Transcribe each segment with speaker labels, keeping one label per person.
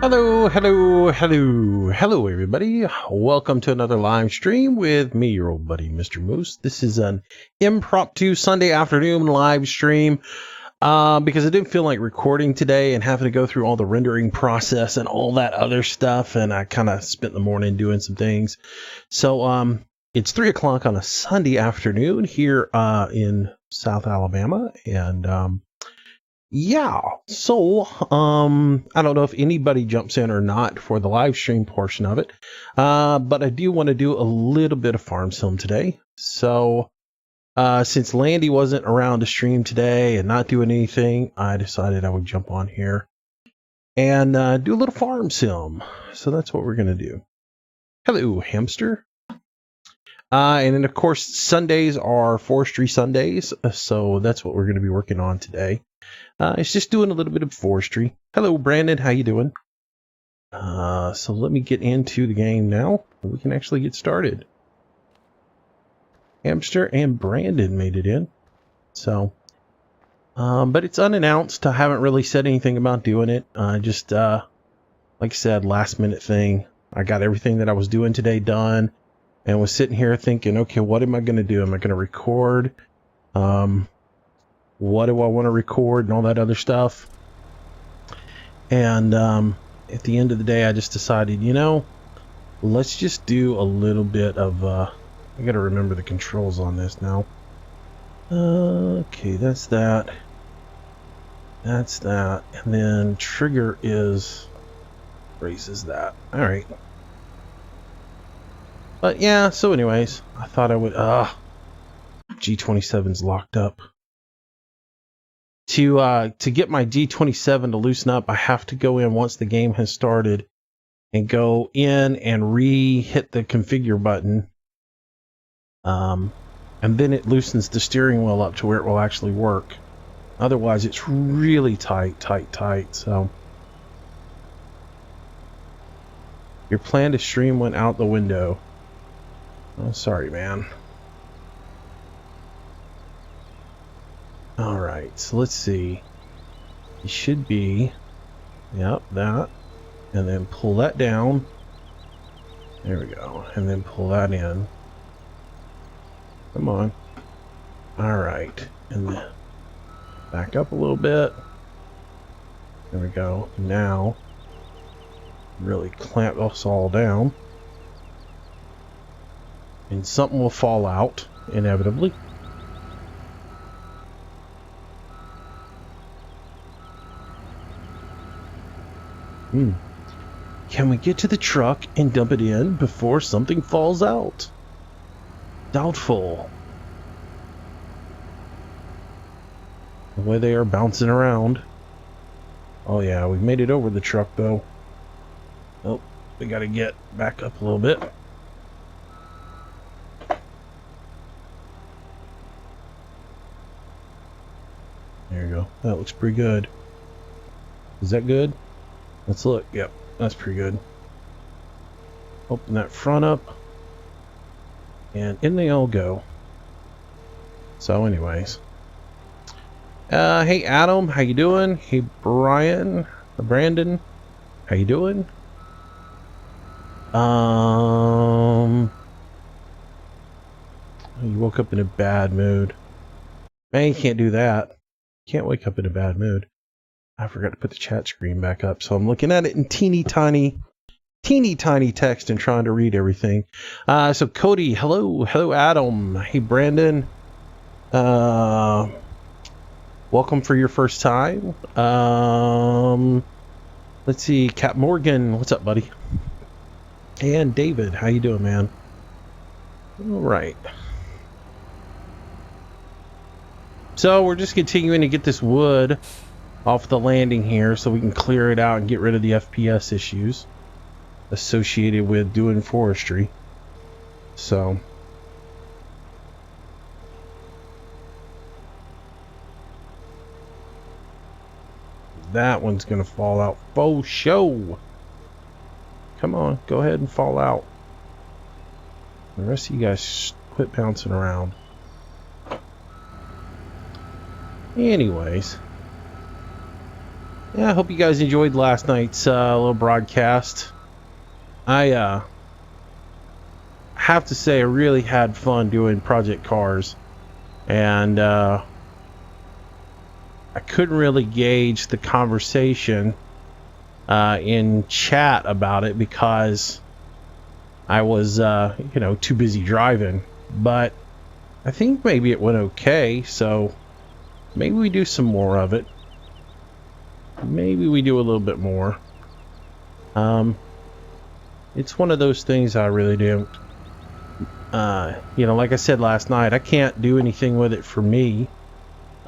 Speaker 1: Hello, everybody. Welcome to another live stream with me, your old buddy, Mr. Moose. This is an impromptu Sunday afternoon live stream because I didn't feel like recording today and having to go through all the rendering process and all that other stuff. And I kind of spent the morning doing some things. So it's 3 o'clock on a Sunday afternoon here in South Alabama. And yeah, so I don't know if anybody jumps in or not for the live stream portion of it, but I do want to do a little bit of farm sim today. So since Landy wasn't around to stream today and not doing anything, I decided I would jump on here and do a little farm sim. So that's what we're gonna do. Hello, hamster. And then of course Sundays are Forestry Sundays, so that's what we're going to be working on today. It's just doing a little bit of forestry. Hello, Brandon. How you doing? So let me get into the game now. We can actually get started. Hamster and Brandon made it in. So, but it's unannounced. I haven't really said anything about doing it. Just, like I said, last minute thing. I got everything that I was doing today done and was sitting here thinking, okay, what am I going to do? Am I going to record? What do I want to record and all that other stuff? And at the end of the day, I just decided, you know, let's just do a little bit of I gotta remember the controls on this now. Okay, that's that, and then trigger is raises that. All right, but yeah, so anyways, I thought I would G27's locked up. To get my G27 to loosen up, I have to go in once the game has started and go in and re-hit the configure button. And then it loosens the steering wheel up to where it will actually work. Otherwise, it's really tight. So your plan to stream went out the window. Oh, sorry, man. All right, so let's see. It should be, yep, that, and then pull that down. There we go, and then pull that in. Come on. All right, and then back up a little bit. There we go. Now, really clamp us all down, and something will fall out inevitably. Can we get to the truck and dump it in before something falls out? Doubtful. The way they are bouncing around. Oh yeah, we've made it over the truck though. Oh, we gotta get back up a little bit. There you go. That looks pretty good. Is that good? Let's look. Yep, that's pretty good. Open that front up. And in they all go. So anyways. Hey Adam, how you doing? Hey Brandon, how you doing? You woke up in a bad mood. Man, you can't do that. Can't wake up in a bad mood. I forgot to put the chat screen back up, so I'm looking at it in teeny tiny text and trying to read everything. So Cody, hello Adam, hey Brandon, welcome for your first time. Let's see, Cap Morgan, what's up, buddy? And David, how you doing, man? All right. So we're just continuing to get this wood off the landing here so we can clear it out and get rid of the FPS issues associated with doing forestry. So that one's gonna fall out for show. Come on, go ahead and fall out. The rest of you guys quit bouncing around. Anyways, Yeah, I hope you guys enjoyed last night's little broadcast. I have to say I really had fun doing Project Cars, and I couldn't really gauge the conversation in chat about it because I was too busy driving. But I think maybe it went okay, so maybe we do some more of it. Maybe we do a little bit more. It's one of those things I really don't. Like I said last night, I can't do anything with it for me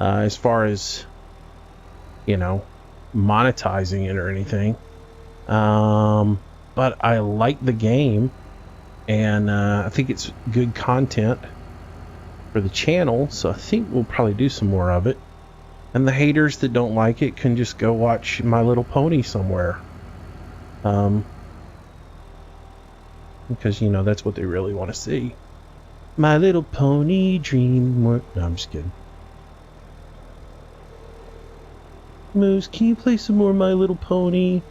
Speaker 1: as far as, monetizing it or anything. But I like the game, and I think it's good content for the channel, so I think we'll probably do some more of it. And the haters that don't like it can just go watch My Little Pony somewhere. Because, that's what they really want to see. My Little Pony dream work. No, I'm just kidding. Moose, can you play some more My Little Pony?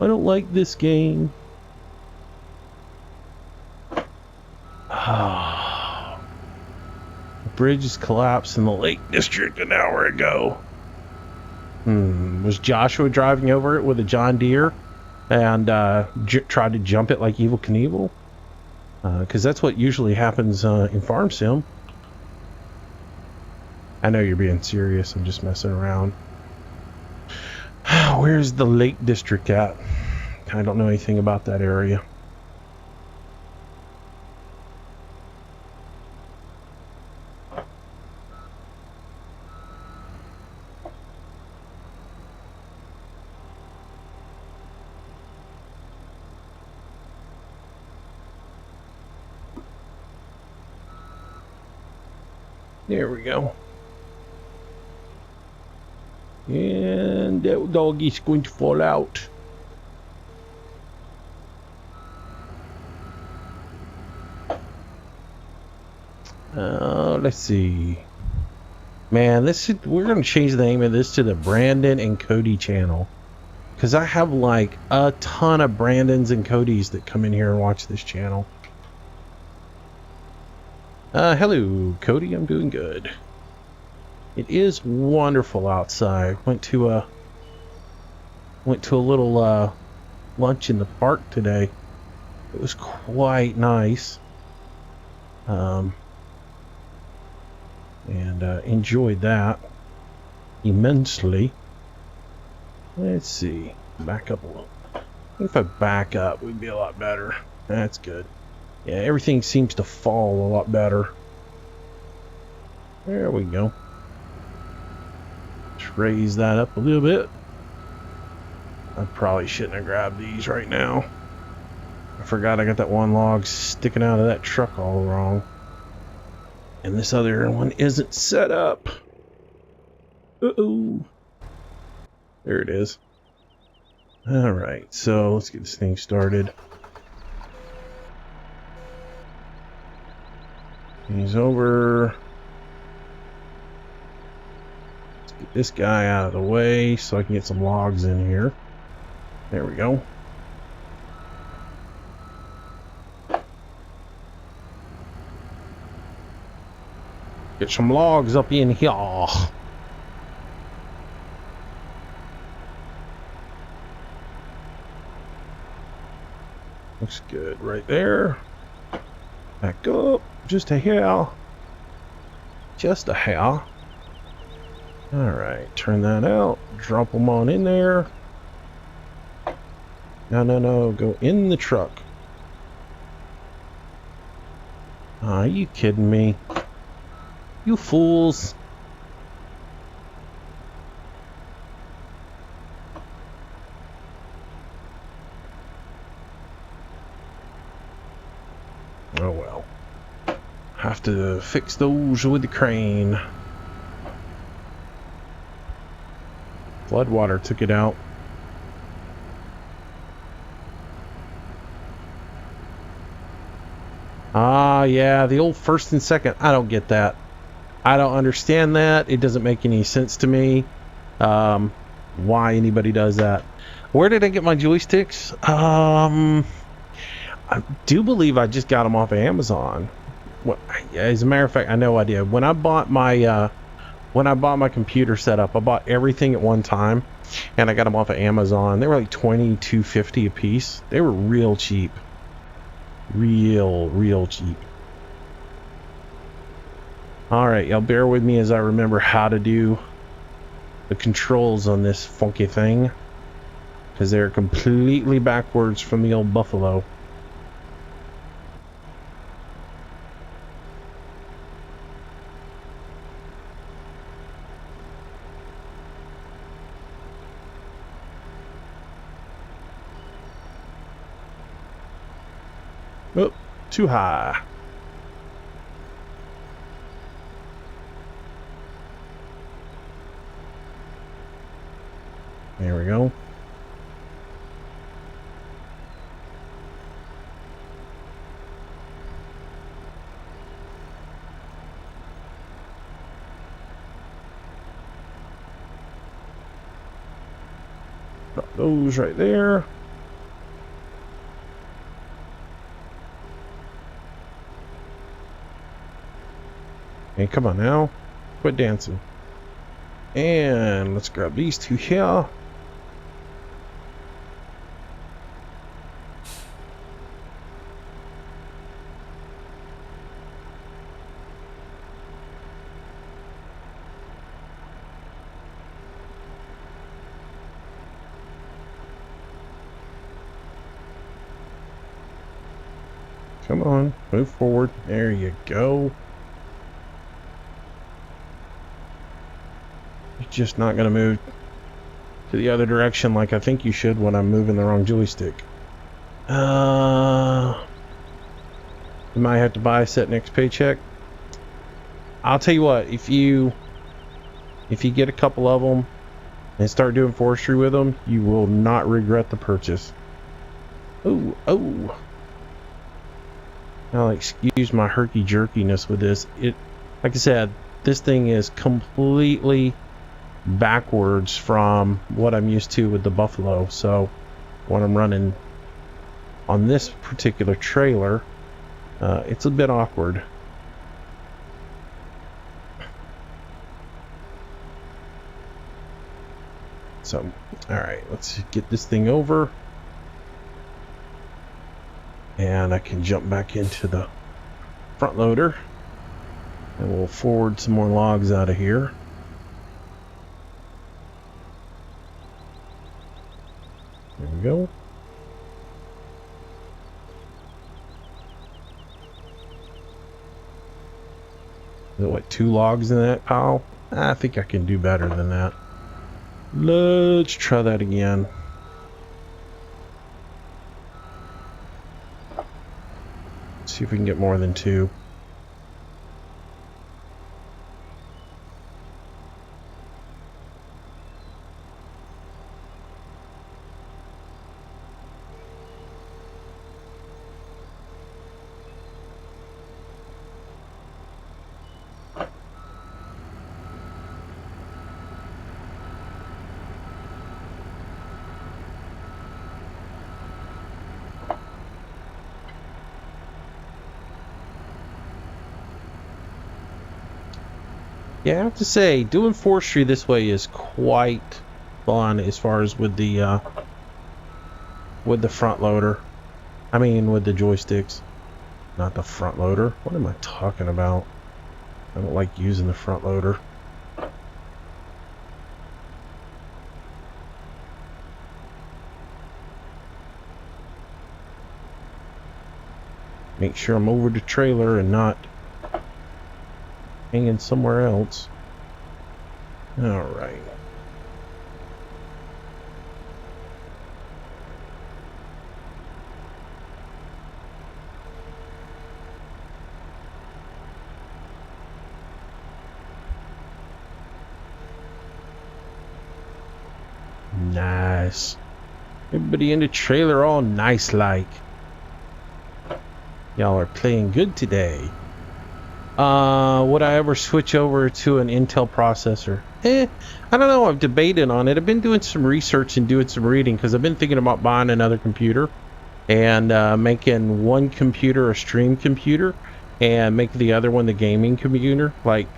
Speaker 1: I don't like this game. The bridge is collapsed in the Lake District an hour ago. Was Joshua driving over it with a John Deere and tried to jump it like Evel Knievel? Because that's what usually happens in Farm Sim. I know you're being serious. I'm just messing around. Where's the Lake District at? I don't know anything about that area. There we go. And that doggy's going to fall out. Let's see. Man, we're going to change the name of this to the Brandon and Cody channel. Because I have like a ton of Brandons and Codys that come in here and watch this channel. Hello, Cody. I'm doing good. It is wonderful outside. Went to a little lunch in the park today. It was quite nice. And enjoyed that immensely. Let's see. Back up a little. I think if I back up, we'd be a lot better. That's good. Yeah, everything seems to fall a lot better. There we go. Let's raise that up a little bit. I probably shouldn't have grabbed these right now. I forgot I got that one log sticking out of that truck all wrong. And this other one isn't set up. Uh-oh. There it is. Alright, so let's get this thing started. He's over. Let's get this guy out of the way so I can get some logs in here. There we go. Get some logs up in here. Looks good right there. Back up. Just a hair. Just a hair. Alright, turn that out. Drop them on in there. No. Go in the truck. Are you kidding me? You fools. Oh well. Have to fix those with the crane. Floodwater took it out. Ah, yeah, the old first and second. I don't get that. I don't understand that. It doesn't make any sense to me. why anybody does that. Where did I get my joysticks? I do believe I just got them off of Amazon. Well, as a matter of fact, I know I did. When I bought my computer setup, I bought everything at one time, and I got them off of Amazon. They were like $22.50 a piece. They were real cheap, real cheap. All right, y'all bear with me as I remember how to do the controls on this funky thing, because they're completely backwards from the old Buffalo. Oh, too high. There we go. Drop those right there. Hey, come on now. Quit dancing. And let's grab these two here. Come on, move forward. There you go. You're just not going to move to the other direction like I think you should when I'm moving the wrong joystick. You might have to buy a set next paycheck. I'll tell you what, if you get a couple of them and start doing forestry with them, you will not regret the purchase. Oh. Now, excuse my herky-jerkiness with this. Like I said, this thing is completely backwards from what I'm used to with the Buffalo. So when I'm running on this particular trailer, it's a bit awkward. So, all right, let's get this thing over. And I can jump back into the front loader. And we'll forward some more logs out of here. There we go. Is it what, 2 logs in that pile? I think I can do better than that. Let's try that again. See if we can get more than 2. Yeah, I have to say, doing forestry this way is quite fun as far as with the front loader. I mean, with the joysticks. Not the front loader. What am I talking about? I don't like using the front loader. Make sure I'm over the trailer and not hanging somewhere else. All right. Nice. Everybody in the trailer all nice like. Y'all are playing good today. Would I ever switch over to an Intel processor? I don't know. I've debated on it. I've been doing some research and doing some reading because I've been thinking about buying another computer and making one computer a stream computer and making the other one the gaming computer. Like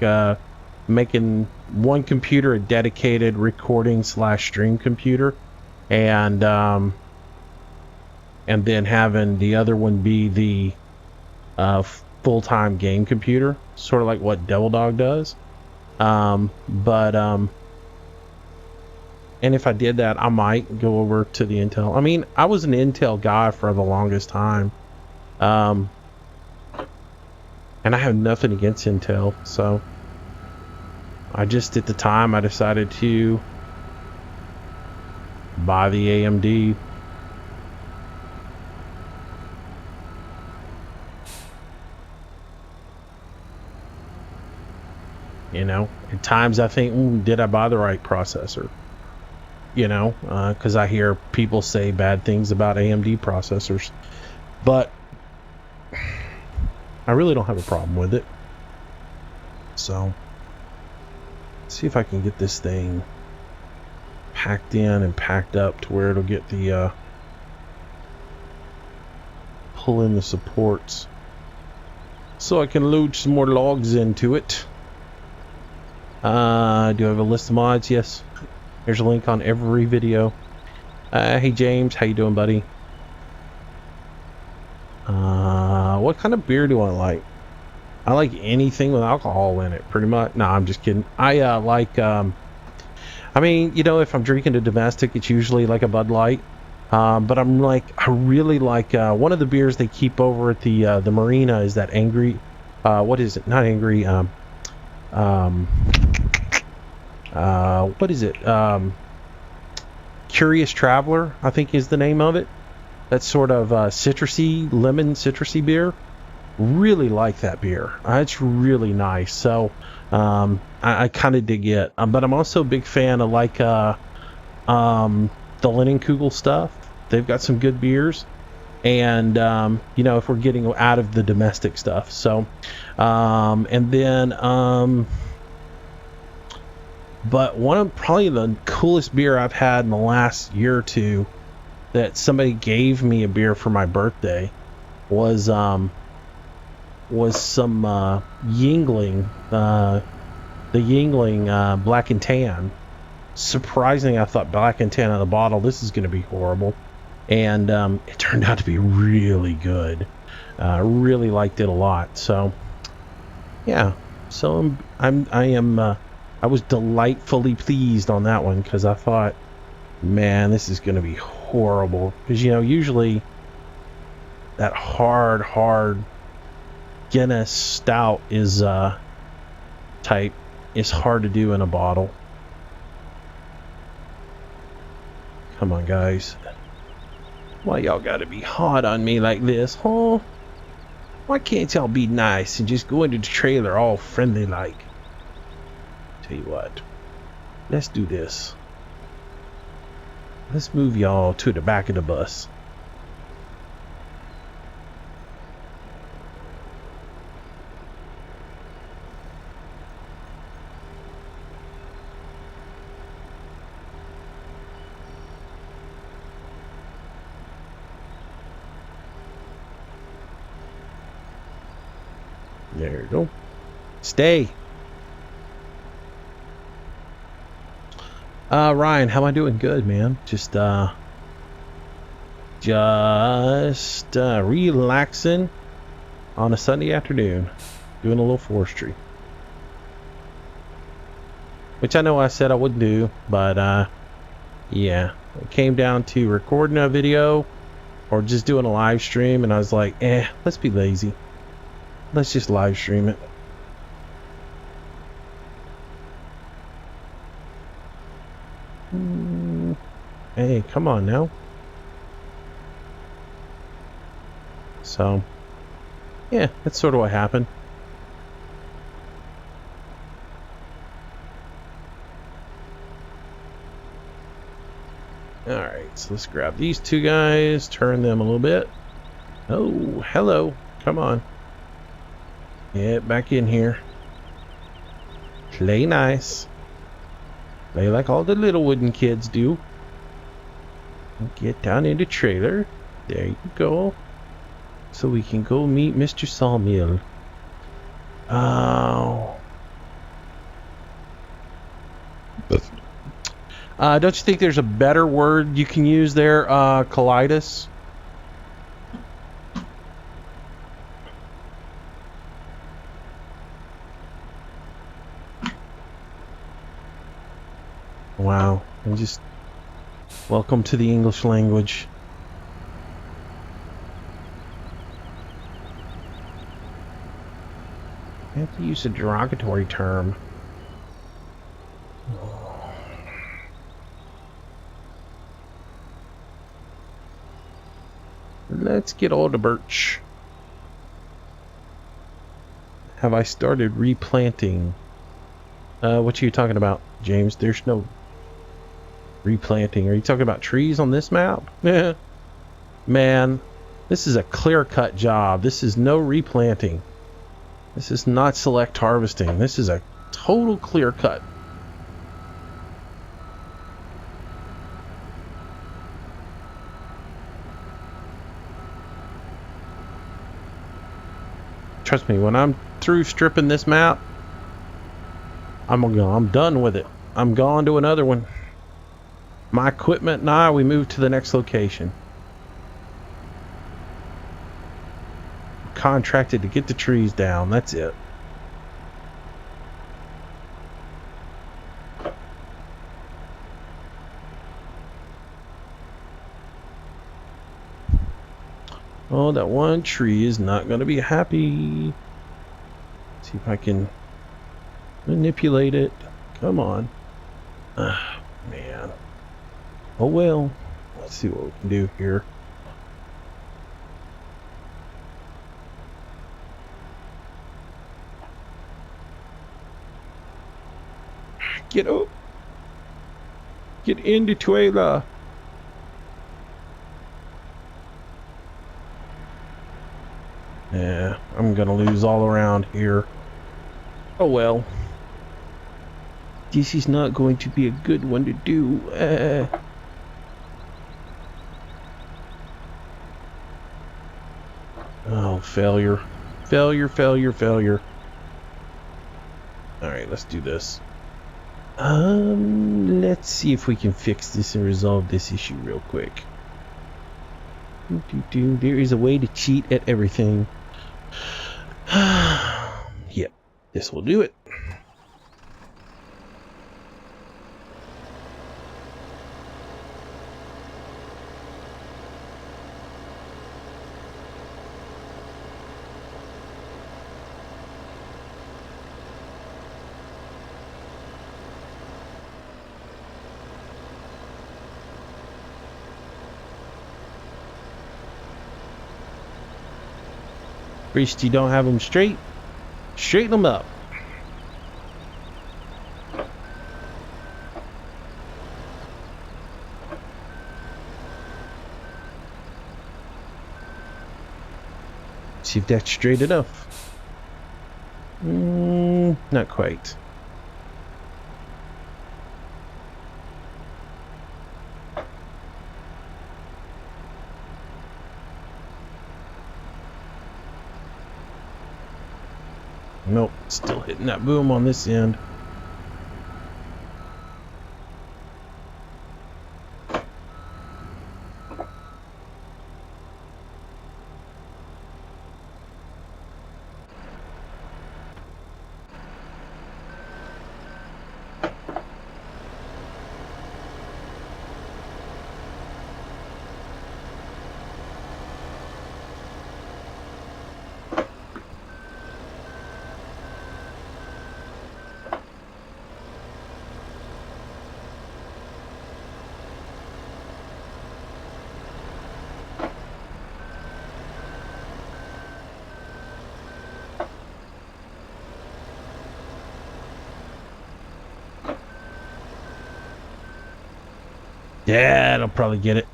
Speaker 1: making one computer a dedicated recording / stream computer, and then having the other one be the full-time game computer, sort of like what Devil Dog does. And if I did that, I might go over to the Intel. I mean, I was an Intel guy for the longest time, and I have nothing against Intel, so I just, at the time, I decided to buy the AMD. You know, at times I think, did I buy the right processor? You know, because I hear people say bad things about AMD processors, but I really don't have a problem with it. So, let's see if I can get this thing packed in and packed up to where it'll get the pull in the supports, so I can load some more logs into it. Do I have a list of mods? Yes. There's a link on every video. Hey James, how you doing, buddy? What kind of beer do I like? I like anything with alcohol in it, pretty much. No, I'm just kidding. I like, I mean, you know, if I'm drinking a domestic, it's usually like a Bud Light. But I'm like, I really like, one of the beers they keep over at the marina is that Angry, what is it? Not Angry, what is it? Curious Traveler, I think is the name of it. That's sort of citrusy, lemon citrusy beer. Really like that beer. It's really nice. So I kind of dig it. But I'm also a big fan of like the Lennenkugel stuff. They've got some good beers. And you know, if we're getting out of the domestic stuff. So and then but one of probably the coolest beer I've had in the last year or two, that somebody gave me a beer for my birthday, was some Yingling, the Yingling Black and Tan. Surprisingly, I thought Black and Tan on the bottle, this is going to be horrible, and it turned out to be really good. I really liked it a lot. So yeah, so I was delightfully pleased on that one, because I thought, man, this is going to be horrible. Because, you know, usually that hard Guinness stout is type is hard to do in a bottle. Come on, guys. Why y'all got to be hard on me like this, huh? Why can't y'all be nice and just go into the trailer all friendly like? Tell you what, let's do this. Let's move y'all to the back of the bus. There you go. Stay. Ryan, how am I doing? Good, man. Just relaxing on a Sunday afternoon, doing a little forestry, which I know I said I wouldn't do, but yeah, it came down to recording a video or just doing a live stream, and I was like, let's be lazy. Let's just live stream it. Hey, come on now. So, yeah, that's sort of what happened. Alright, so let's grab these two guys, turn them a little bit. Oh, hello. Come on. Get back in here. Play nice. Play like all the little wooden kids do. Get down in the trailer. There you go. So we can go meet Mr. Sawmill. Oh. Don't you think there's a better word you can use there, colitis? Wow. And just welcome to the English language. I have to use a derogatory term. Let's get all the birch. Have I started replanting? What are you talking about, James? There's no replanting. Are you talking about trees on this map? Yeah. Man, this is a clear-cut job. This is no replanting. This is not select harvesting. This is a total clear-cut. Trust me, when I'm through stripping this map, I'm done with it. I'm gone to another one. My equipment and I, we move to the next location. Contracted to get the trees down. That's it. Oh, that one tree is not going to be happy. See if I can manipulate it. Come on. Man. Oh well. Let's see what we can do here. Get up. Get into trailer. Yeah, I'm gonna lose all around here. Oh well. This is not going to be a good one to do. Oh, failure. Failure, failure, failure. Alright, let's do this. Let's see if we can fix this and resolve this issue real quick. There is a way to cheat at everything. Yep, this will do it. Priest, you don't have them straight? Straighten them up. See if that's straight enough. Not quite. Nope, still hitting that boom on this end. Yeah, it'll probably get it.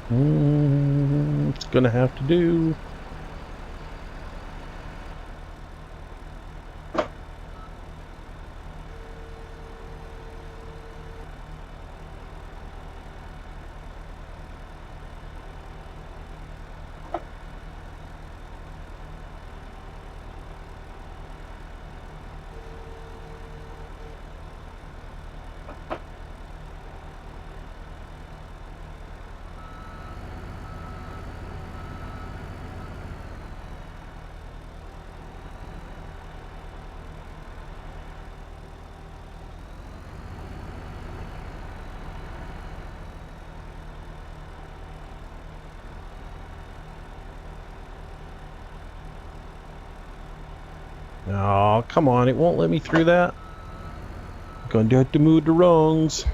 Speaker 1: It's gonna have to do. Oh, come on, it won't let me through that. Gonna have to move the rungs.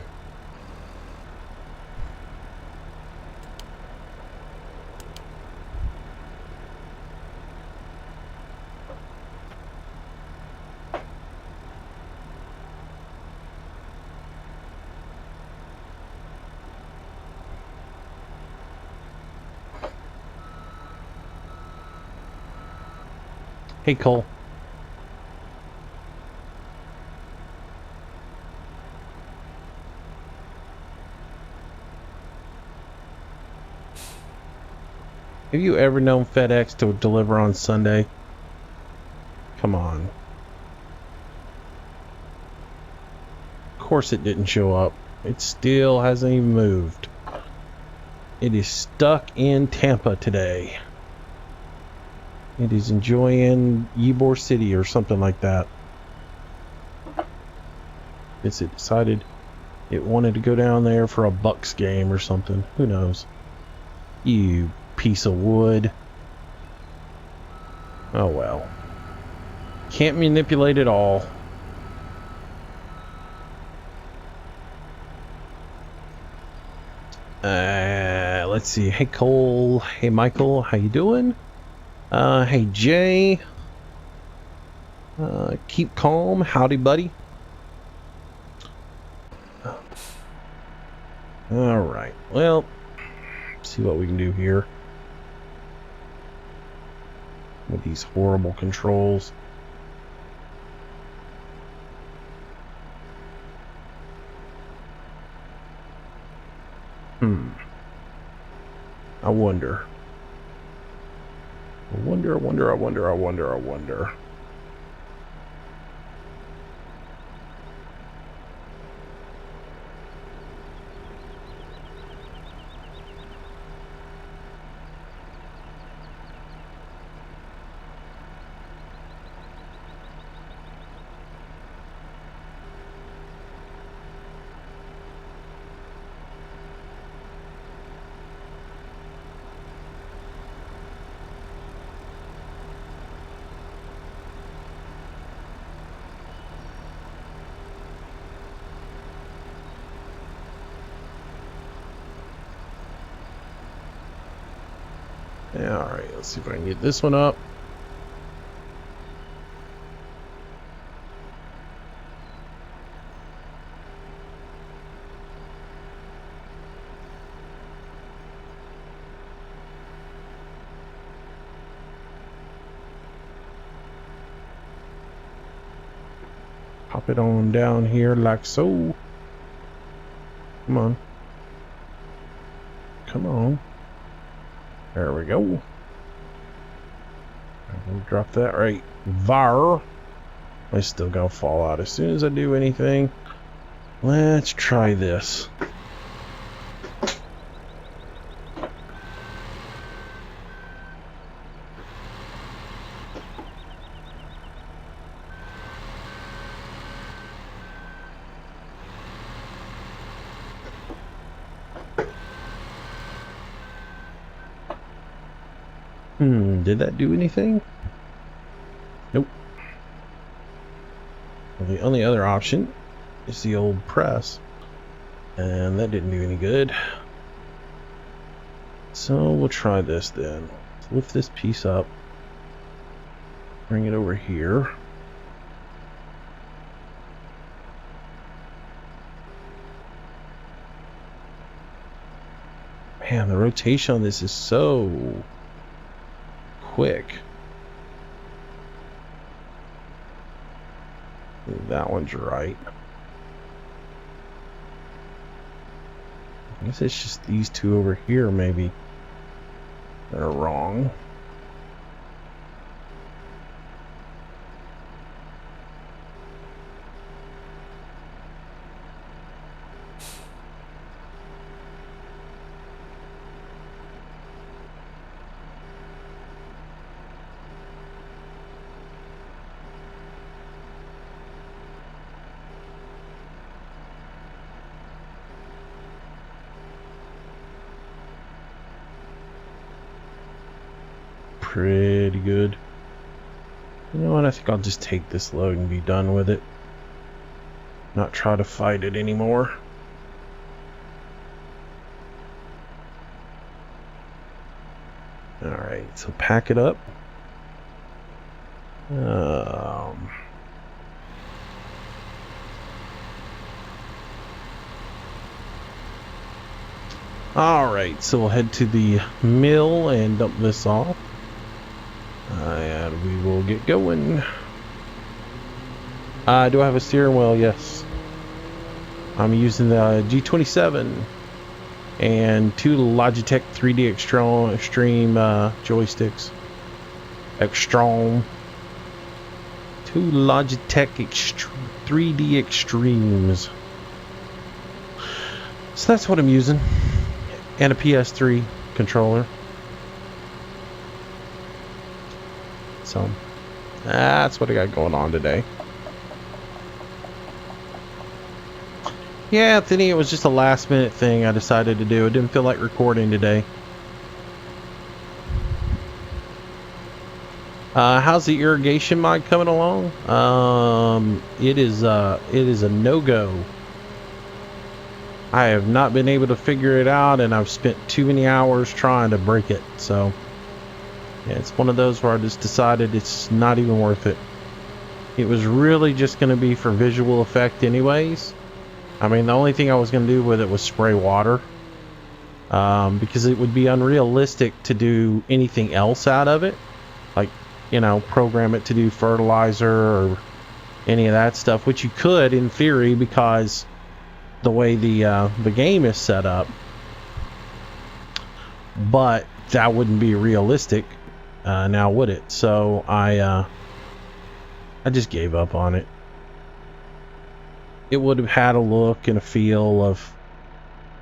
Speaker 1: Hey, Cole. Have you ever known FedEx to deliver on Sunday? Come on. Of course it didn't show up. It still hasn't even moved. It is stuck in Tampa today. It is enjoying Ybor City or something like that. Guess it decided it wanted to go down there for a Bucks game or something. Who knows? You piece of wood. Oh well. Can't manipulate it all. Let's see. Hey Cole. Hey Michael. How you doing? Hey Jay. Keep calm. Howdy, buddy. All right. Well, see what we can do here with these horrible controls. I wonder. I wonder. Yeah, all right, let's see if I can get this one up. Pop it on down here like so. Come on. Come on. There we go. We'll drop that right there. I still gotta fall out as soon as I do anything. Let's try this. Did that do anything? Nope. Well, the only other option is the old press, and that didn't do any good. So we'll try this then. Let's lift this piece up, bring it over here. Man, the rotation on this is so quick. That one's right. I guess it's just these two over here maybe that are wrong. Pretty good. You know what? I think I'll just take this load and be done with it. Not try to fight it anymore. Alright, so pack it up. Alright, so we'll head to the mill and dump this off. And we will get going. Do I have a steering wheel? Yes. I'm using the G27 and 2 Logitech 3D Extreme joysticks. Extreme. 2 Logitech 3D Extremes. So that's what I'm using. And a PS3 controller. So that's what I got going on today. Yeah, Anthony, it was just a last minute thing I decided to do. I didn't feel like recording today. How's the irrigation mod coming along? It is a no-go. I have not been able to figure it out, and I've spent too many hours trying to break it. So yeah, it's one of those where I just decided it's not even worth it. It was really just going to be for visual effect anyways. I mean, the only thing I was going to do with it was spray water. Because it would be unrealistic to do anything else out of it. Like, you know, program it to do fertilizer or any of that stuff. Which you could, in theory, because the way the game is set up. But that wouldn't be realistic. Now would it? So I just gave up on it. It would have had a look and a feel of,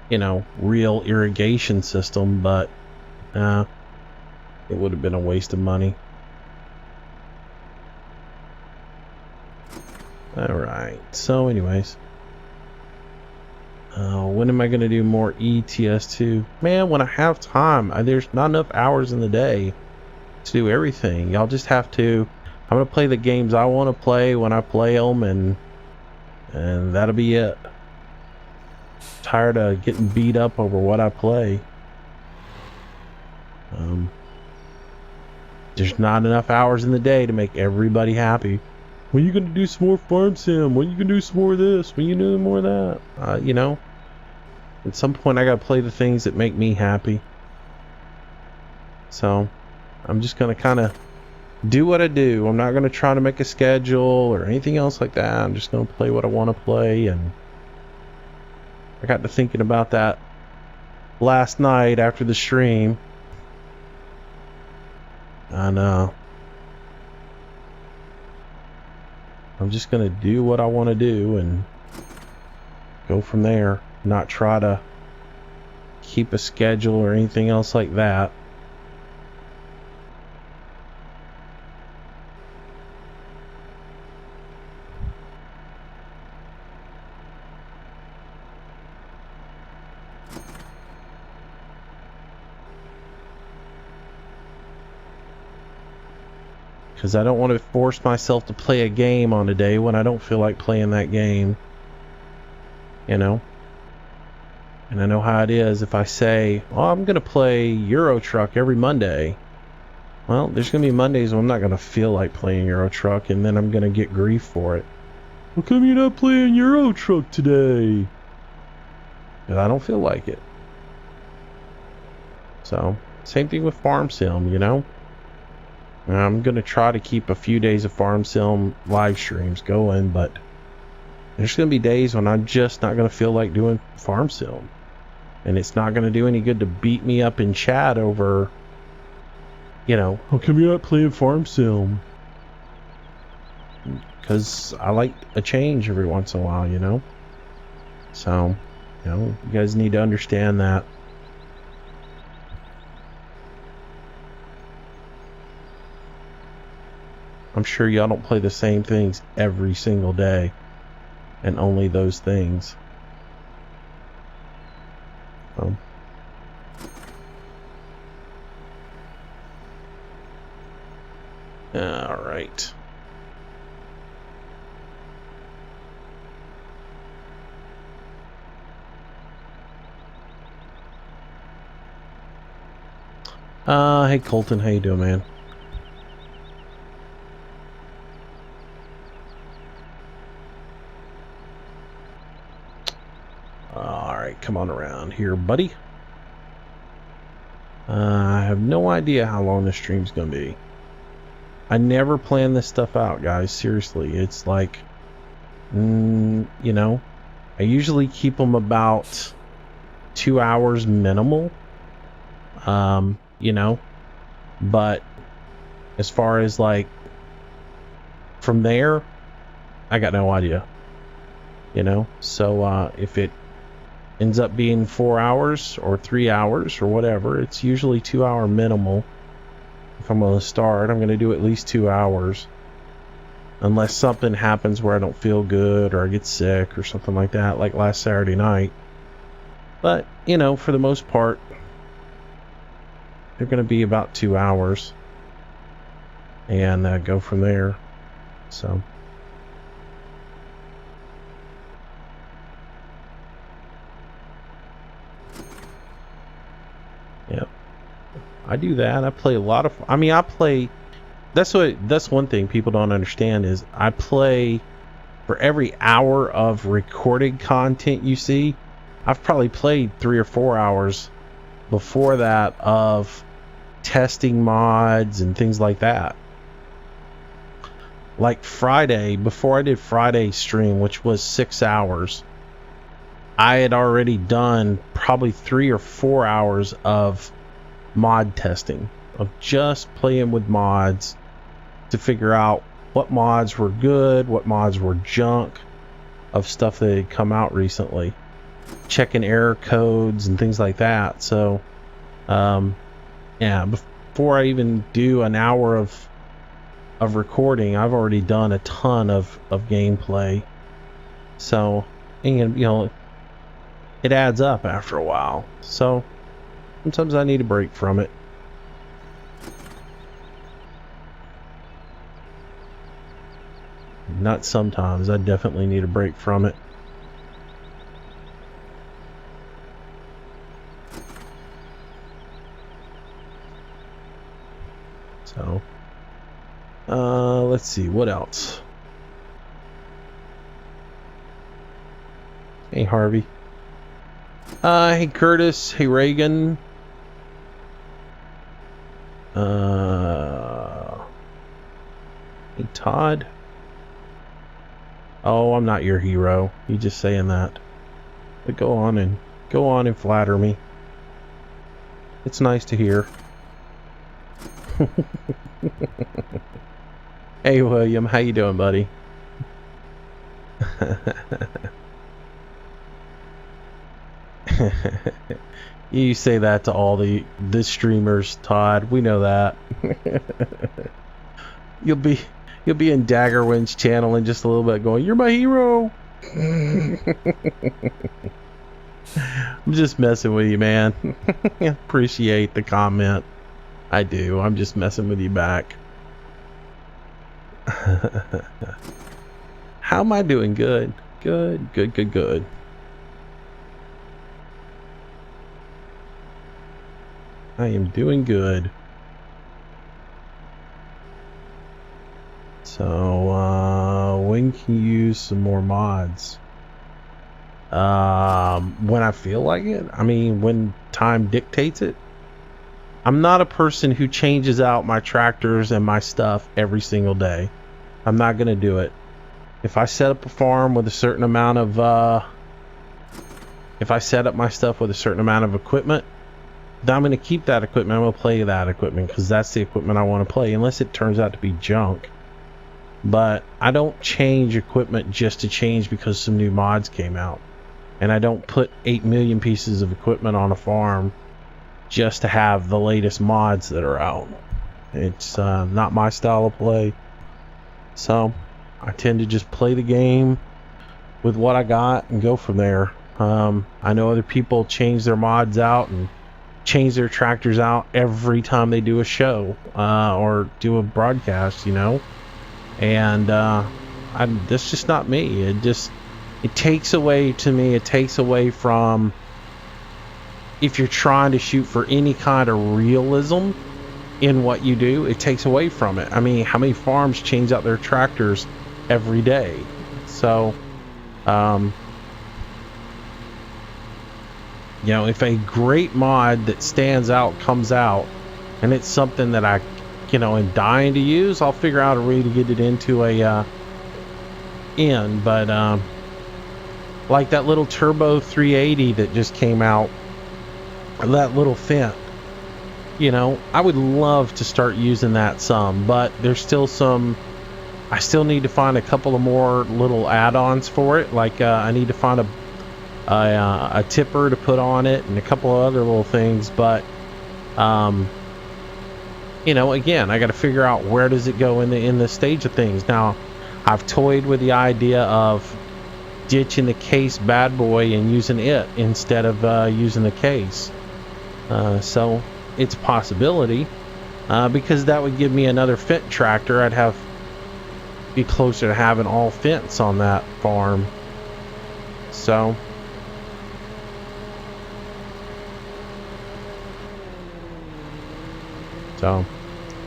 Speaker 1: you know, real irrigation system, but it would have been a waste of money. Alright, so anyways, when am I going to do more ETS2? Man, when I have time. There's not enough hours in the day to do everything. Y'all just have to, I'm going to play the games I want to play when I play them, and that'll be it. Tired of getting beat up over what I play. There's not enough hours in the day to make everybody happy. When are you gonna do some more farm sim? When are you gonna do some more of this? When are you doing more of that? You know, at some point I gotta play the things that make me happy. So I'm just gonna kind of do what I do. I'm not gonna try to make a schedule or anything else like that. I'm just gonna play what I want to play. And I got to thinking about that last night after the stream, and I'm just gonna do what I want to do and go from there. Not try to keep a schedule or anything else like that. Because I don't want to force myself to play a game on a day when I don't feel like playing that game. You know? And I know how it is. If I say, oh, I'm going to play Euro Truck every Monday. Well, there's going to be Mondays when I'm not going to feel like playing Euro Truck, and then I'm going to get grief for it. How come you're not playing Euro Truck today? Because I don't feel like it. So same thing with Farm Sim, you know. I'm gonna try to keep a few days of Farm Sim live streams going, but there's gonna be days when I'm just not gonna feel like doing Farm Sim, and it's not gonna do any good to beat me up in chat over, you know, how come you're not playing Farm Sim? Because I like a change every once in a while, you know. So, you know, you guys need to understand that. I'm sure y'all don't play the same things every single day, and only those things. All right. Hey Colton, how you doing, man? All right, come on around here, buddy. I have no idea how long this stream's gonna be. I never plan this stuff out, guys. Seriously, it's like, you know, I usually keep them about 2 hours minimal. You know, but as far as like from there, I got no idea. You know, so if it ends up being 4 hours or 3 hours or whatever, it's usually 2 hour minimal. If I'm going to start, I'm going to do at least 2 hours, unless something happens where I don't feel good or I get sick or something like that, like last Saturday night. But you know, for the most part, they're going to be about 2 hours, and go from there. So yeah, I do that. I play a lot of, I mean, I play, that's one thing people don't understand is I play for every hour of recorded content you see. I've probably played 3 or 4 hours before that of testing mods and things like that. Like Friday, before I did Friday stream, which was 6 hours, I had already done probably 3 or 4 hours of mod testing, of just playing with mods to figure out what mods were good, what mods were junk, of stuff that had come out recently, checking error codes and things like that. So yeah, before I even do an hour of recording, I've already done a ton of gameplay. So, and you know, it adds up after a while. So sometimes I need a break from it. Not sometimes, I definitely need a break from it. So let's see what else. Hey Harvey. Hey Curtis. Hey Reagan. Hey Todd. Oh, I'm not your hero. You just saying that. But go on and flatter me. It's nice to hear. Hey William, how you doing, buddy? You say that to all the streamers, Todd. We know that. You'll be in Daggerwind's channel in just a little bit, going, "You're my hero." I'm just messing with you, man. Appreciate the comment. I do. I'm just messing with you back. How am I doing? Good. Good. Good. Good. Good. I am doing good. So, when can you use some more mods? When I feel like it. I mean, when time dictates it. I'm not a person who changes out my tractors and my stuff every single day. I'm not going to do it. If I set up a farm with a certain amount of, if I set up my stuff with a certain amount of equipment, then I'm going to keep that equipment. I'm going to play that equipment because that's the equipment I want to play, unless it turns out to be junk. But I don't change equipment just to change because some new mods came out. And I don't put 8 million pieces of equipment on a farm just to have the latest mods that are out. It's not my style of play. So I tend to just play the game with what I got and go from there. I know other people change their mods out and change their tractors out every time they do a show or do a broadcast, you know. And that's just not me. It takes away, to me, it takes away from, if you're trying to shoot for any kind of realism in what you do, it takes away from it. I mean, how many farms change out their tractors every day? So, you know, if a great mod that stands out comes out and it's something that I, you know, am dying to use, I'll figure out a way to get it into a but like that little turbo 380 that just came out, that little Fent, you know, I would love to start using that some, but there's still some, I still need to find a couple of more little add-ons for it. Like I need to find a tipper to put on it and a couple of other little things. But you know, again, I got to figure out where does it go in the stage of things. Now, I've toyed with the idea of ditching the case bad boy and using it instead of using the case. So it's a possibility, because that would give me another Fent tractor. I'd be closer to having all Fents on that farm. So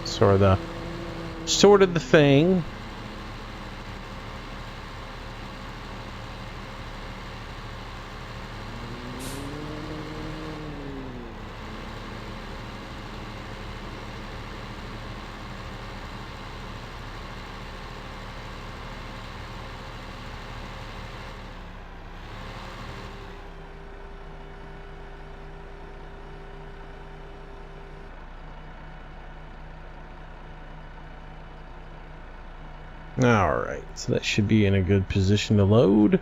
Speaker 1: sort of the thing. Alright, so that should be in a good position to load.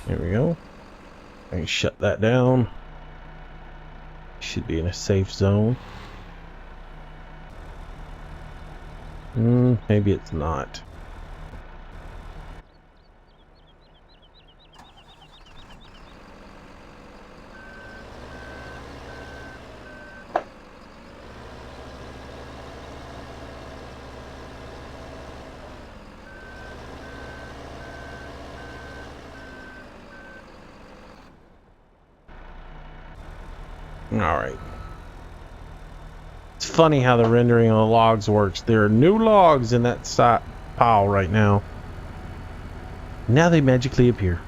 Speaker 1: There we go. I can shut that down. Should be in a safe zone. Maybe it's not. Alright. It's funny how the rendering on the logs works. There are new logs in that pile right now. Now they magically appear.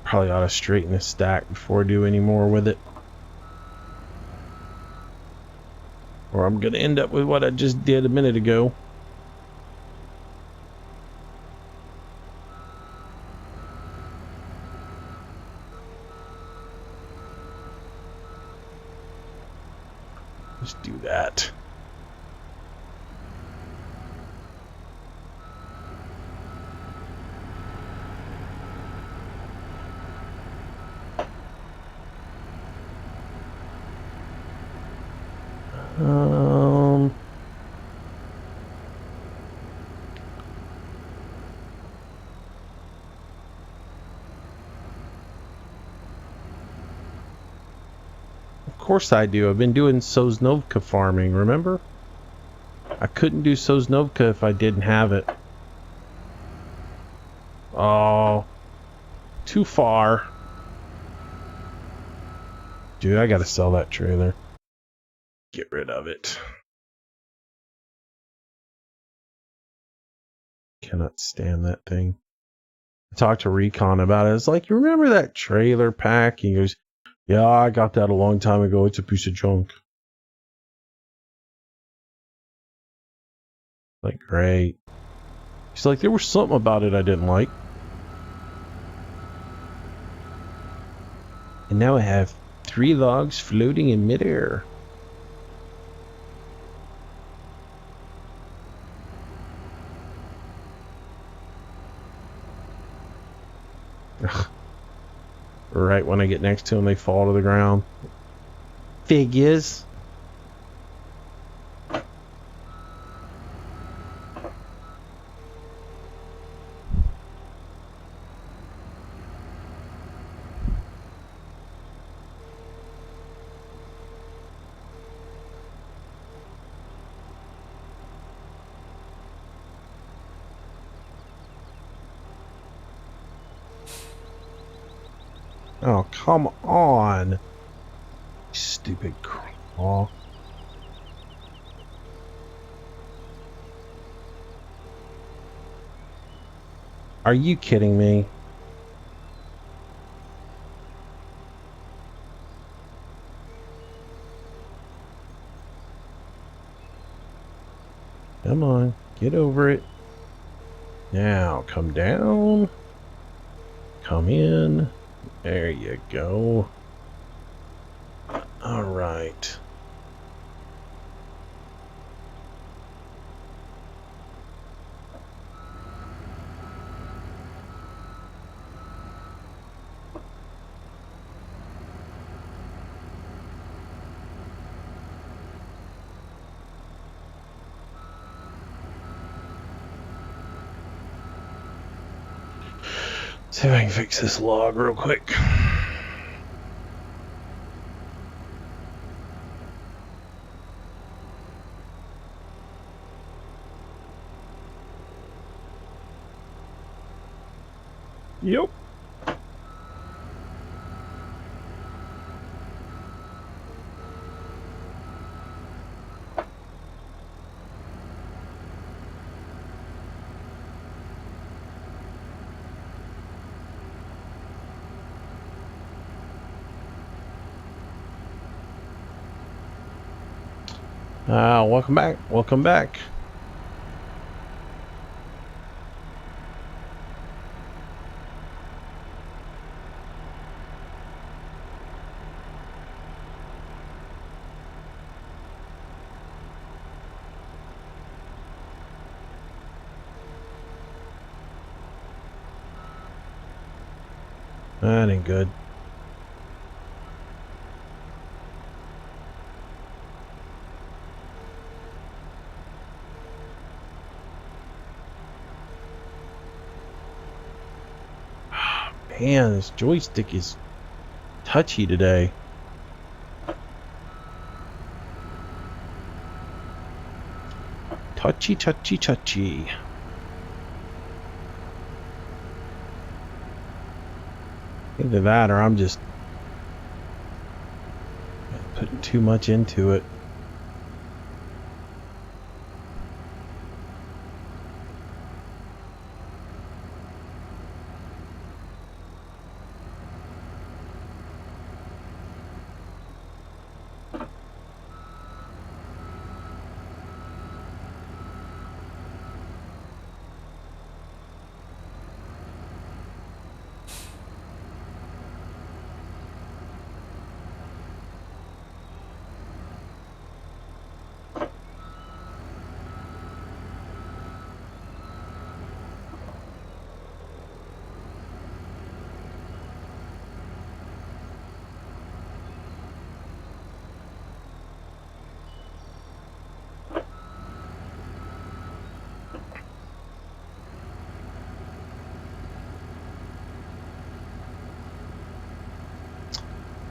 Speaker 1: Probably ought to straighten this stack before I do any more with it, or I'm gonna end up with what I just did a minute ago. Let's do that. Of course I do. I've been doing Sosnovka farming, remember? I couldn't do Sosnovka if I didn't have it. too far. Dude, I gotta sell that trailer. Get rid of it. Cannot stand that thing. I talked to Recon about it. It's like, you remember that trailer pack? He goes, yeah, I got that a long time ago. It's a piece of junk. Like, great. He's like, there was something about it I didn't like. And now I have 3 logs floating in midair. Ugh. Right when I get next to them, they fall to the ground. Figures. Oh, come on. Stupid crawl. Are you kidding me? Come on, get over it. Now, come down. Come in. There you go. All right. See if I can fix this log real quick. Yep. Welcome back. Welcome back. That ain't good. Man, this joystick is touchy today. Touchy, touchy, touchy. Either that or I'm just putting too much into it.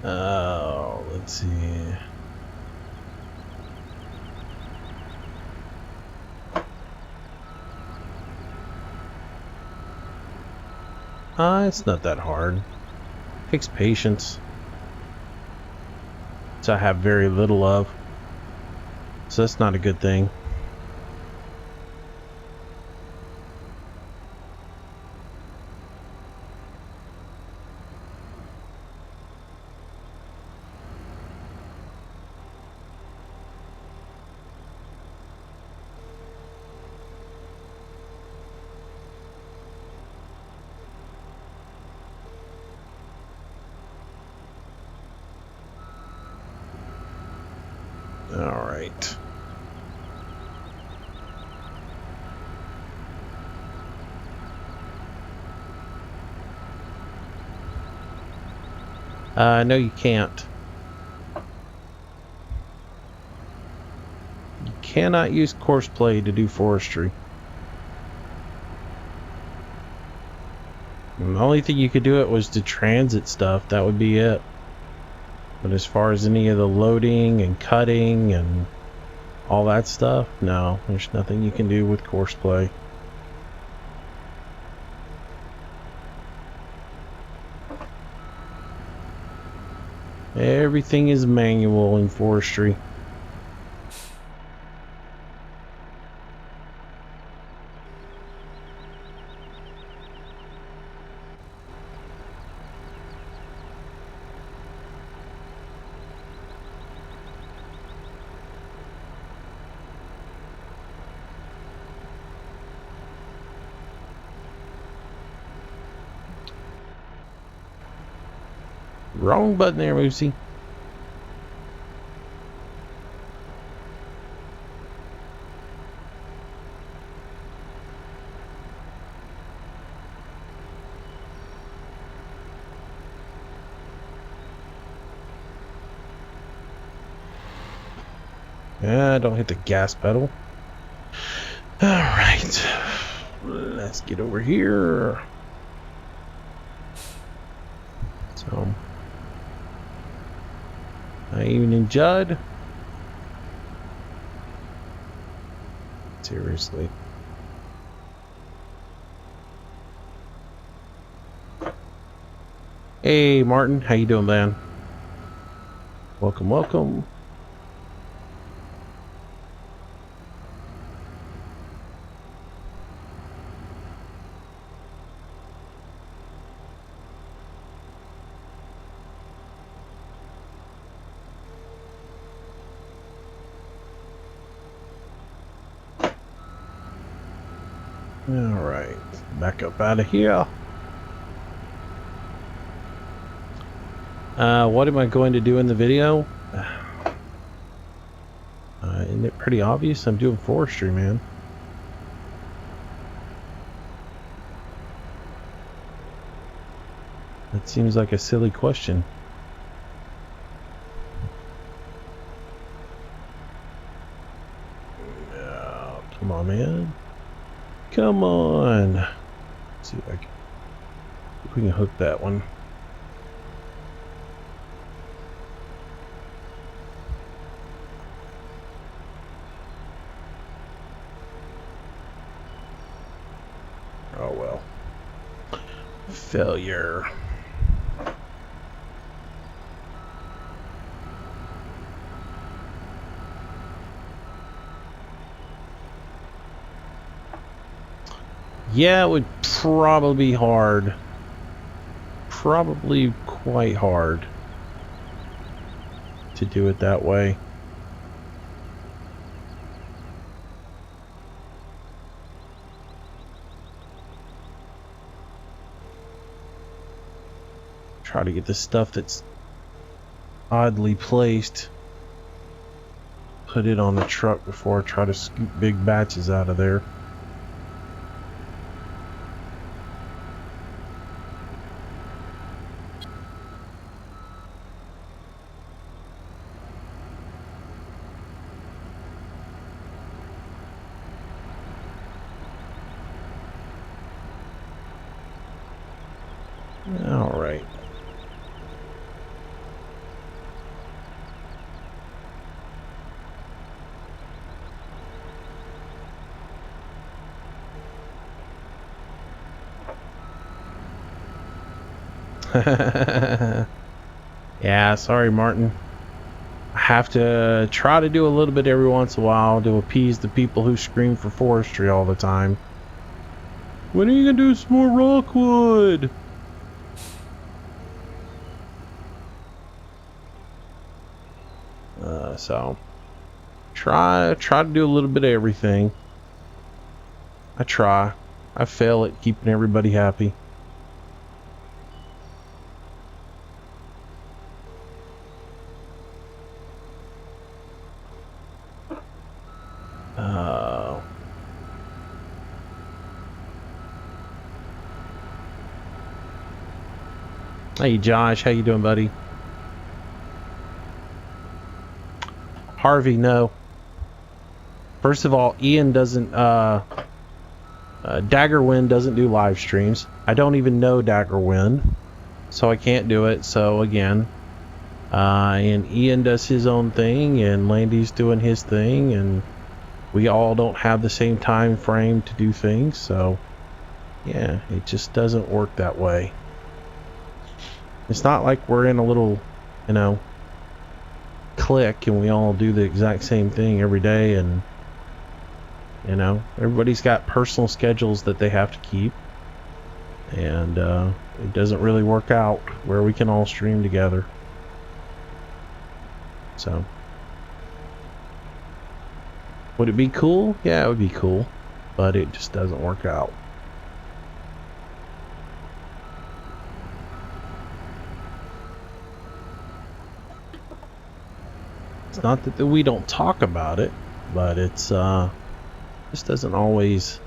Speaker 1: Oh, let's see. It's not that hard. Takes patience. Which I have very little of. So that's not a good thing. All right. No, you can't. You cannot use courseplay to do forestry. And the only thing you could do it was to transit stuff. That would be it. But as far as any of the loading and cutting and all that stuff, no, there's nothing you can do with courseplay. Everything is manual in forestry. Wrong button there, Moosey. Yeah, don't hit the gas pedal. Alright. Let's get over here. So, evening, Judd. Seriously. Hey, Martin. How you doing, man? Welcome, welcome. Alright, back up out of here. What am I going to do in the video? Isn't it pretty obvious? I'm doing forestry, man. That seems like a silly question. Oh, come on, man. Come on. Let's see if we can hook that one. Oh well. Failure. Yeah, it would probably be hard. Probably quite hard to do it that way. Try to get the stuff that's oddly placed, put it on the truck before I try to scoop big batches out of there. All right. Yeah, sorry, Martin. I have to try to do a little bit every once in a while to appease the people who scream for forestry all the time. When are you gonna do some more Rockwood? So try to do a little bit of everything. I try. I fail at keeping everybody happy. Hey Josh, how you doing, buddy? Harvey, no. First of all, Ian doesn't Daggerwind doesn't do live streams. I don't even know Daggerwind, so I can't do it. So again, and Ian does his own thing, and Landy's doing his thing, and we all don't have the same time frame to do things. So yeah, it just doesn't work that way. It's not like we're in a little, you know, clique and we all do the exact same thing every day, and you know, everybody's got personal schedules that they have to keep, and it doesn't really work out where we can all stream together. So would it be cool? Yeah, it would be cool, but it just doesn't work out. It's not that we don't talk about it, but it's just doesn't always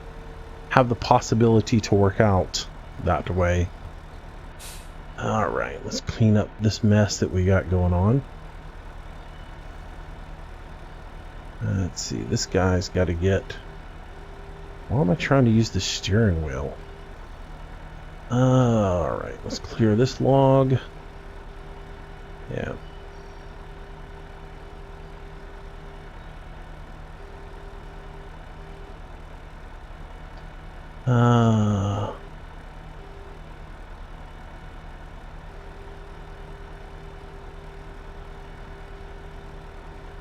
Speaker 1: have the possibility to work out that way. All right, let's clean up this mess that we got going on. Let's see, this guy's got to get... Why am I trying to use the steering wheel? All right, let's clear this log. Yeah.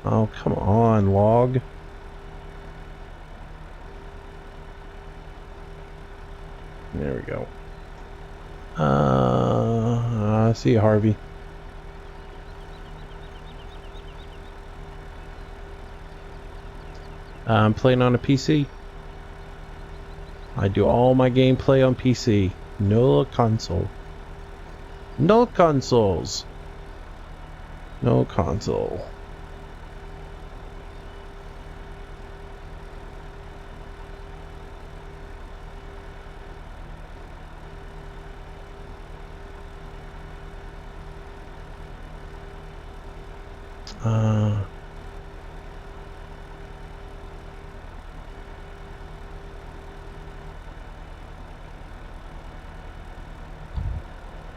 Speaker 1: Oh, come on, log. There we go. I see you, Harvey. I'm playing on a PC. I do all my gameplay on PC. No console. No consoles. No console.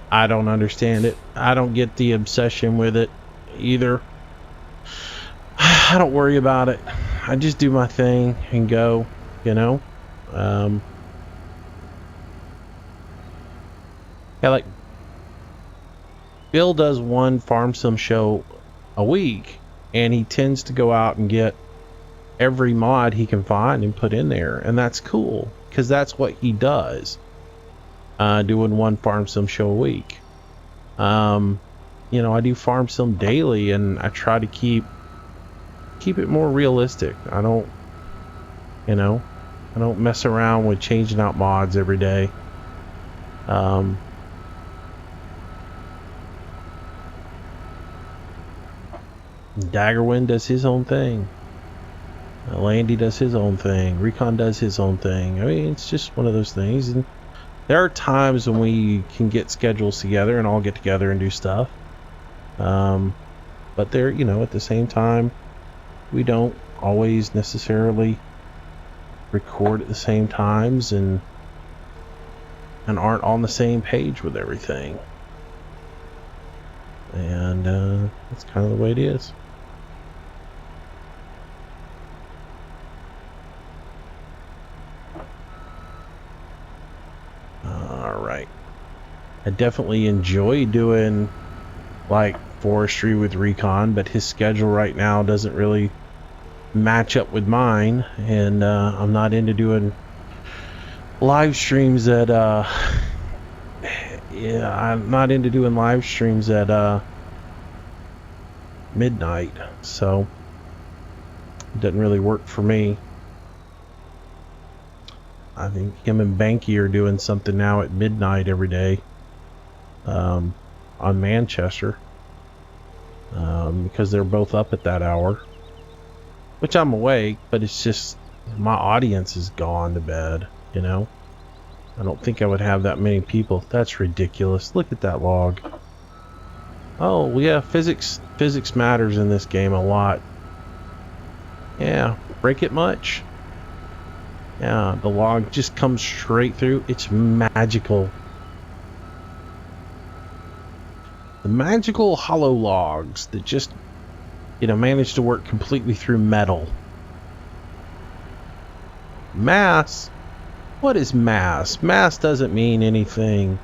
Speaker 1: I don't understand it. I don't get the obsession with it either. I don't worry about it. I just do my thing and go, you know. Yeah, like Bill does one farm sim show a week, and he tends to go out and get every mod he can find and put in there, and that's cool because that's what he does. Doing one farm sim show a week. You know, I do farm sim daily, and I try to keep it more realistic. I don't, you know, I don't mess around with changing out mods every day. Daggerwind does his own thing. Landy does his own thing. Recon does his own thing. I mean, it's just one of those things. And there are times when we can get schedules together and all get together and do stuff. But there, you know, at the same time, we don't always necessarily record at the same times and aren't on the same page with everything. And that's kind of the way it is. I definitely enjoy doing like forestry with Recon, but his schedule right now doesn't really match up with mine, and I'm not into doing live streams at yeah, I'm not into doing live streams at midnight, so it doesn't really work for me. I think him and Banky are doing something now at midnight every day on Manchester, because they're both up at that hour, which I'm awake, but it's just my audience is gone to bed, you know. I don't think I would have that many people. That's ridiculous. Look at that log. Oh yeah, physics matters in this game a lot. Yeah, break it much? Yeah, the log just comes straight through. It's magical. The magical hollow logs that just, you know, manage to work completely through metal. Mass? What is mass? Mass doesn't mean anything.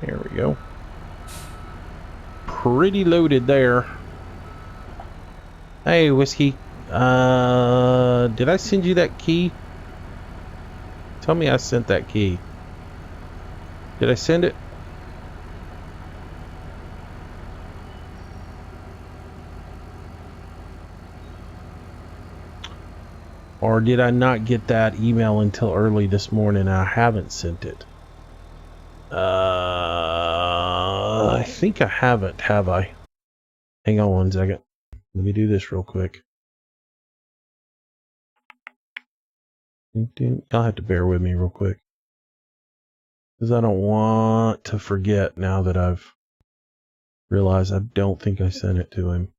Speaker 1: There we go. Pretty loaded there. Hey, Whiskey. Did I send you that key? Tell me I sent that key. Did I send it? Or did I not get that email until early this morning and I haven't sent it? I think I haven't, have I? Hang on one second. Let me do this real quick. Y'all have to bear with me real quick, because I don't want to forget now that I've realized I don't think I sent it to him.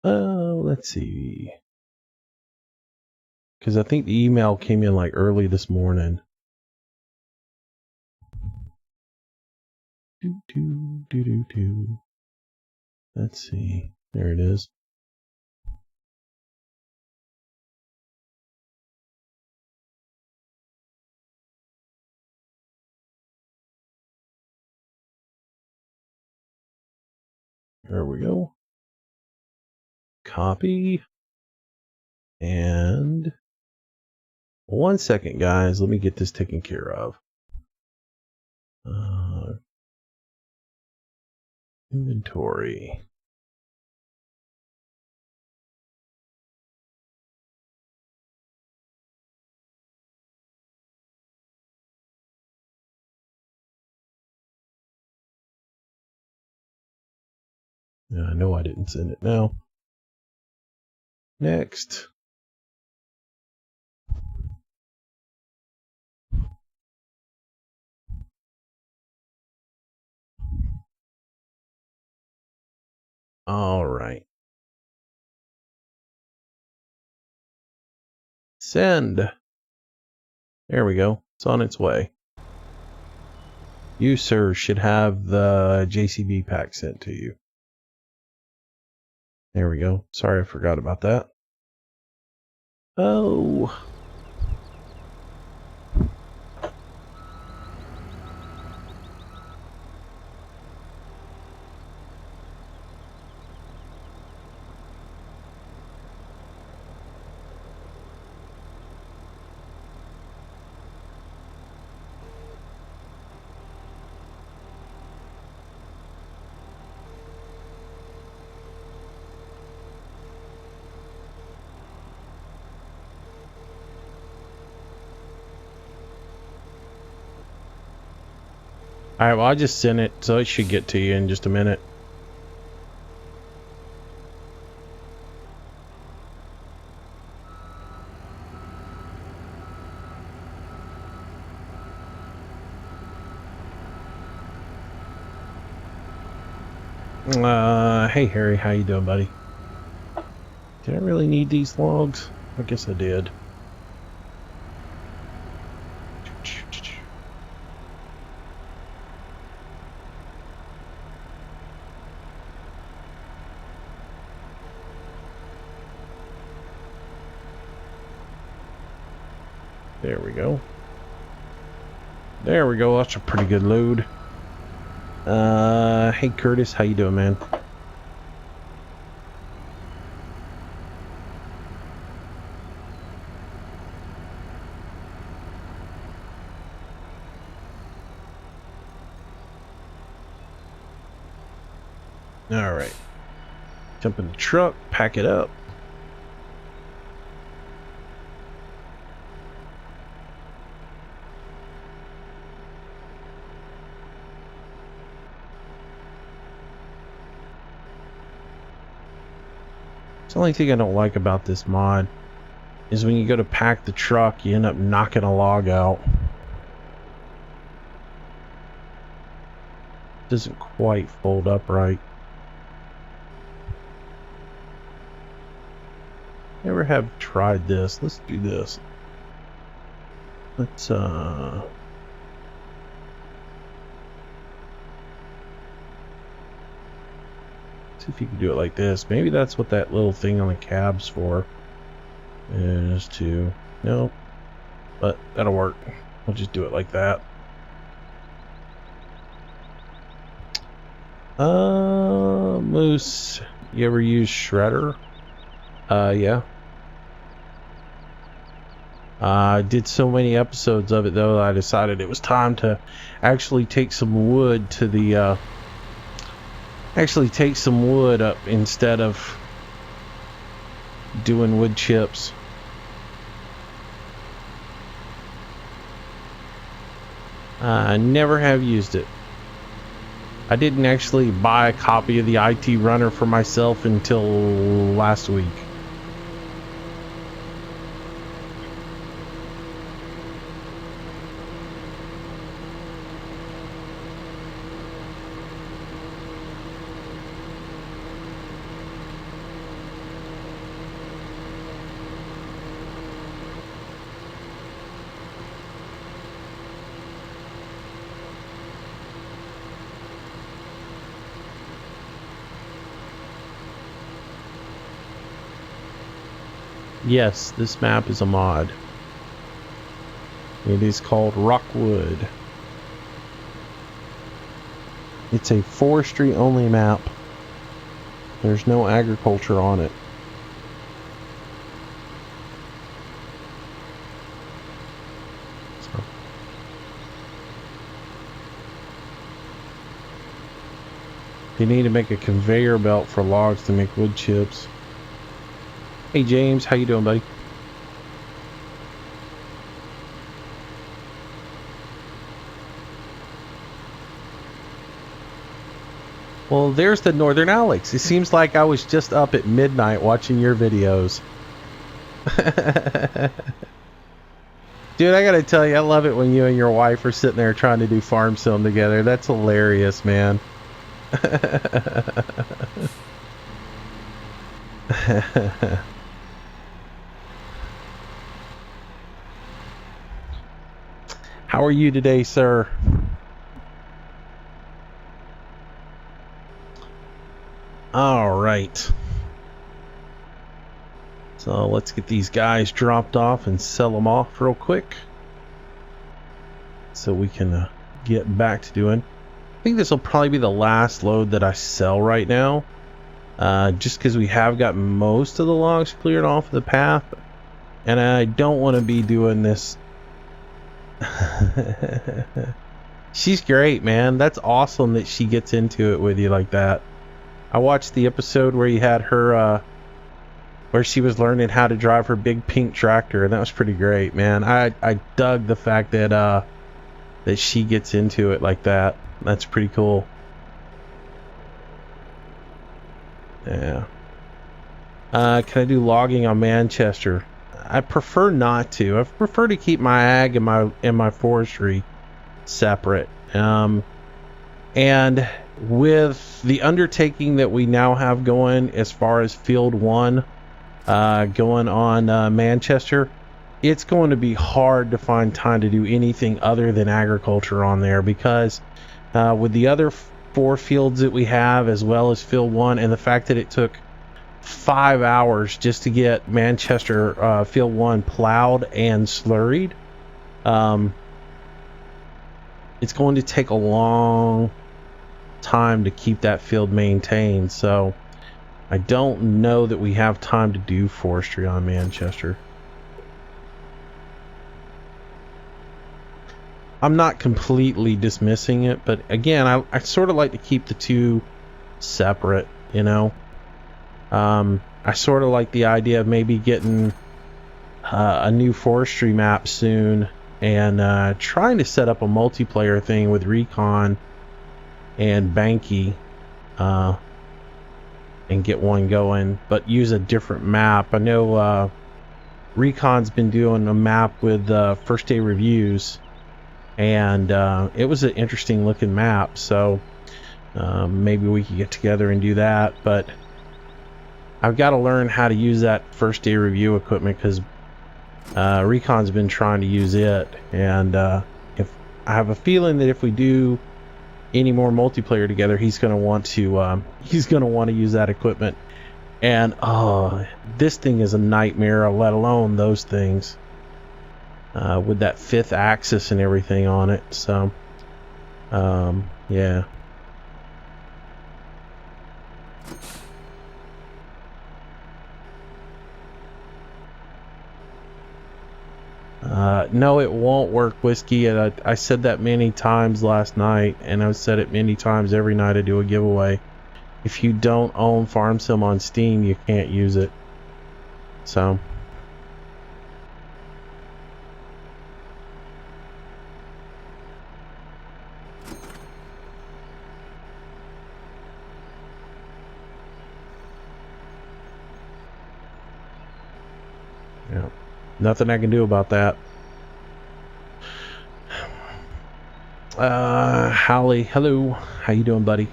Speaker 1: Let's see. Because I think the email came in like early this morning. Let's see. There it is. There we go. Copy. And 1 second, guys. Let me get this taken care of. Inventory. Yeah, I know I didn't send it now. Next. All right. Send. There we go. It's on its way. You, sir, should have the JCB pack sent to you. There we go. Sorry, I forgot about that. Oh. Alright, well, I just sent it, so it should get to you in just a minute. Hey Harry, how you doing, buddy? Did I really need these logs? I guess I did. There we go. There we go. That's a pretty good load. Hey Curtis, how you doing, man? All right. Jump in the truck, pack it up. It's the only thing I don't like about this mod is when you go to pack the truck, you end up knocking a log out. Doesn't quite fold up right. Never have tried this. Let's do this. Let's see if you can do it like this. Maybe that's what that little thing on the cab's for. Is to no, but that'll work. We'll just do it like that. Moose, you ever use shredder? Yeah. I did so many episodes of it though, I decided it was time to actually take some wood to the take some wood up instead of doing wood chips. I never have used it. I didn't actually buy a copy of the IT runner for myself until last week. Yes, this map is a mod. It is called Rockwood. It's a forestry only map. There's no agriculture on it. So. They need to make a conveyor belt for logs to make wood chips. Hey James, how you doing, buddy? Well, there's the Northern Alex. It seems like I was just up at midnight watching your videos. Dude, I gotta tell you, I love it when you and your wife are sitting there trying to do farm sim together. That's hilarious, man. How are you today, sir? All right. So let's get these guys dropped off and sell them off real quick, so we can get back to doing. I think this will probably be the last load that I sell right now, just because we have got most of the logs cleared off the path, and I don't want to be doing this. She's great, man. That's awesome that she gets into it with you like that. I watched the episode where you had her where she was learning how to drive her big pink tractor, and that was pretty great, man. I dug the fact that that she gets into it like that. That's pretty cool. Yeah. Can I do logging on Manchester? I prefer not to. I prefer to keep my ag and my forestry separate. And with the undertaking that we now have going as far as Field 1 going on Manchester, it's going to be hard to find time to do anything other than agriculture on there, because with the other 4 fields that we have, as well as Field 1, and the fact that it took 5 hours just to get Manchester Field 1 plowed and slurried, it's going to take a long time to keep that field maintained. So I don't know that we have time to do forestry on Manchester. I'm not completely dismissing it, but again, I sort of like to keep the two separate, you know. I sort of like the idea of maybe getting a new forestry map soon and trying to set up a multiplayer thing with Recon and Banky and get one going, but use a different map. I know Recon's been doing a map with first day reviews, and it was an interesting looking map, so maybe we could get together and do that. But I've got to learn how to use that first day review equipment, because Recon's been trying to use it, and if I have a feeling that if we do any more multiplayer together, he's going to want to use that equipment. And this thing is a nightmare, let alone those things with that 5th axis and everything on it. So yeah. No, it won't work, Whiskey. And I said that many times last night, and I've said it many times every night I do a giveaway. If you don't own Farm Sim on Steam, you can't use it. So yeah, nothing I can do about that. Holly, hello. How you doing, buddy?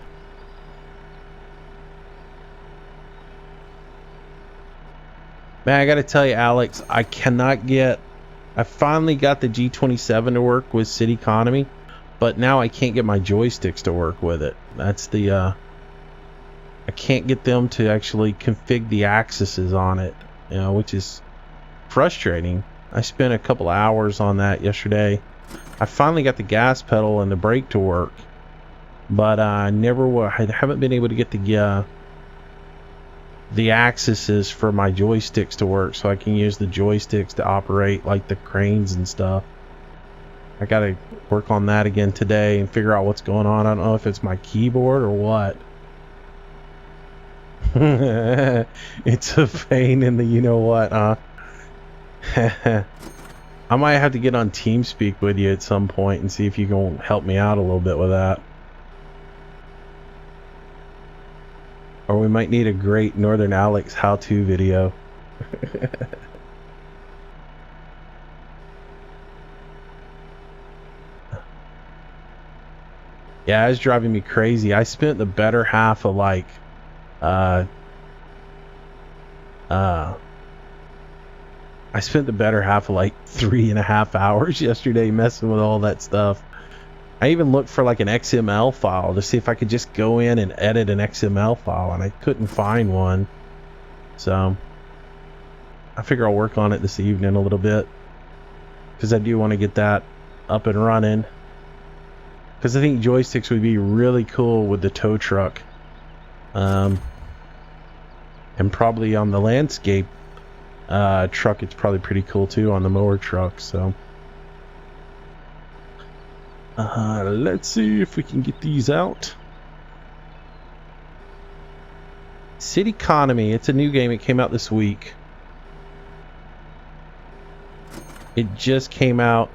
Speaker 1: Man, I gotta tell you, Alex, I finally got the G27 to work with City Economy, but now I can't get my joysticks to work with it. That's the I can't get them to actually configure the axes on it, you know, which is frustrating. I spent a couple hours on that yesterday. I finally got the gas pedal and the brake to work, but I haven't been able to get the axes for my joysticks to work, so I can use the joysticks to operate like the cranes and stuff. I gotta work on that again today and figure out what's going on. I don't know if it's my keyboard or what. It's a pain in the you know what, huh? I might have to get on TeamSpeak with you at some point and see if you can help me out a little bit with that. Or we might need a great Northern Alex how-to video. Yeah, it's driving me crazy. I spent the better half of like I spent the better half of like 3.5 hours yesterday messing with all that stuff. I even looked for like an XML file to see if I could just go in and edit an XML file, and I couldn't find one. So I figure I'll work on it this evening a little bit, because I do want to get that up and running, because I think joysticks would be really cool with the tow truck, and probably on the landscape truck it's probably pretty cool too, on the mower truck. So let's see if we can get these out. City Economy, it's a new game. It came out this week. It just came out.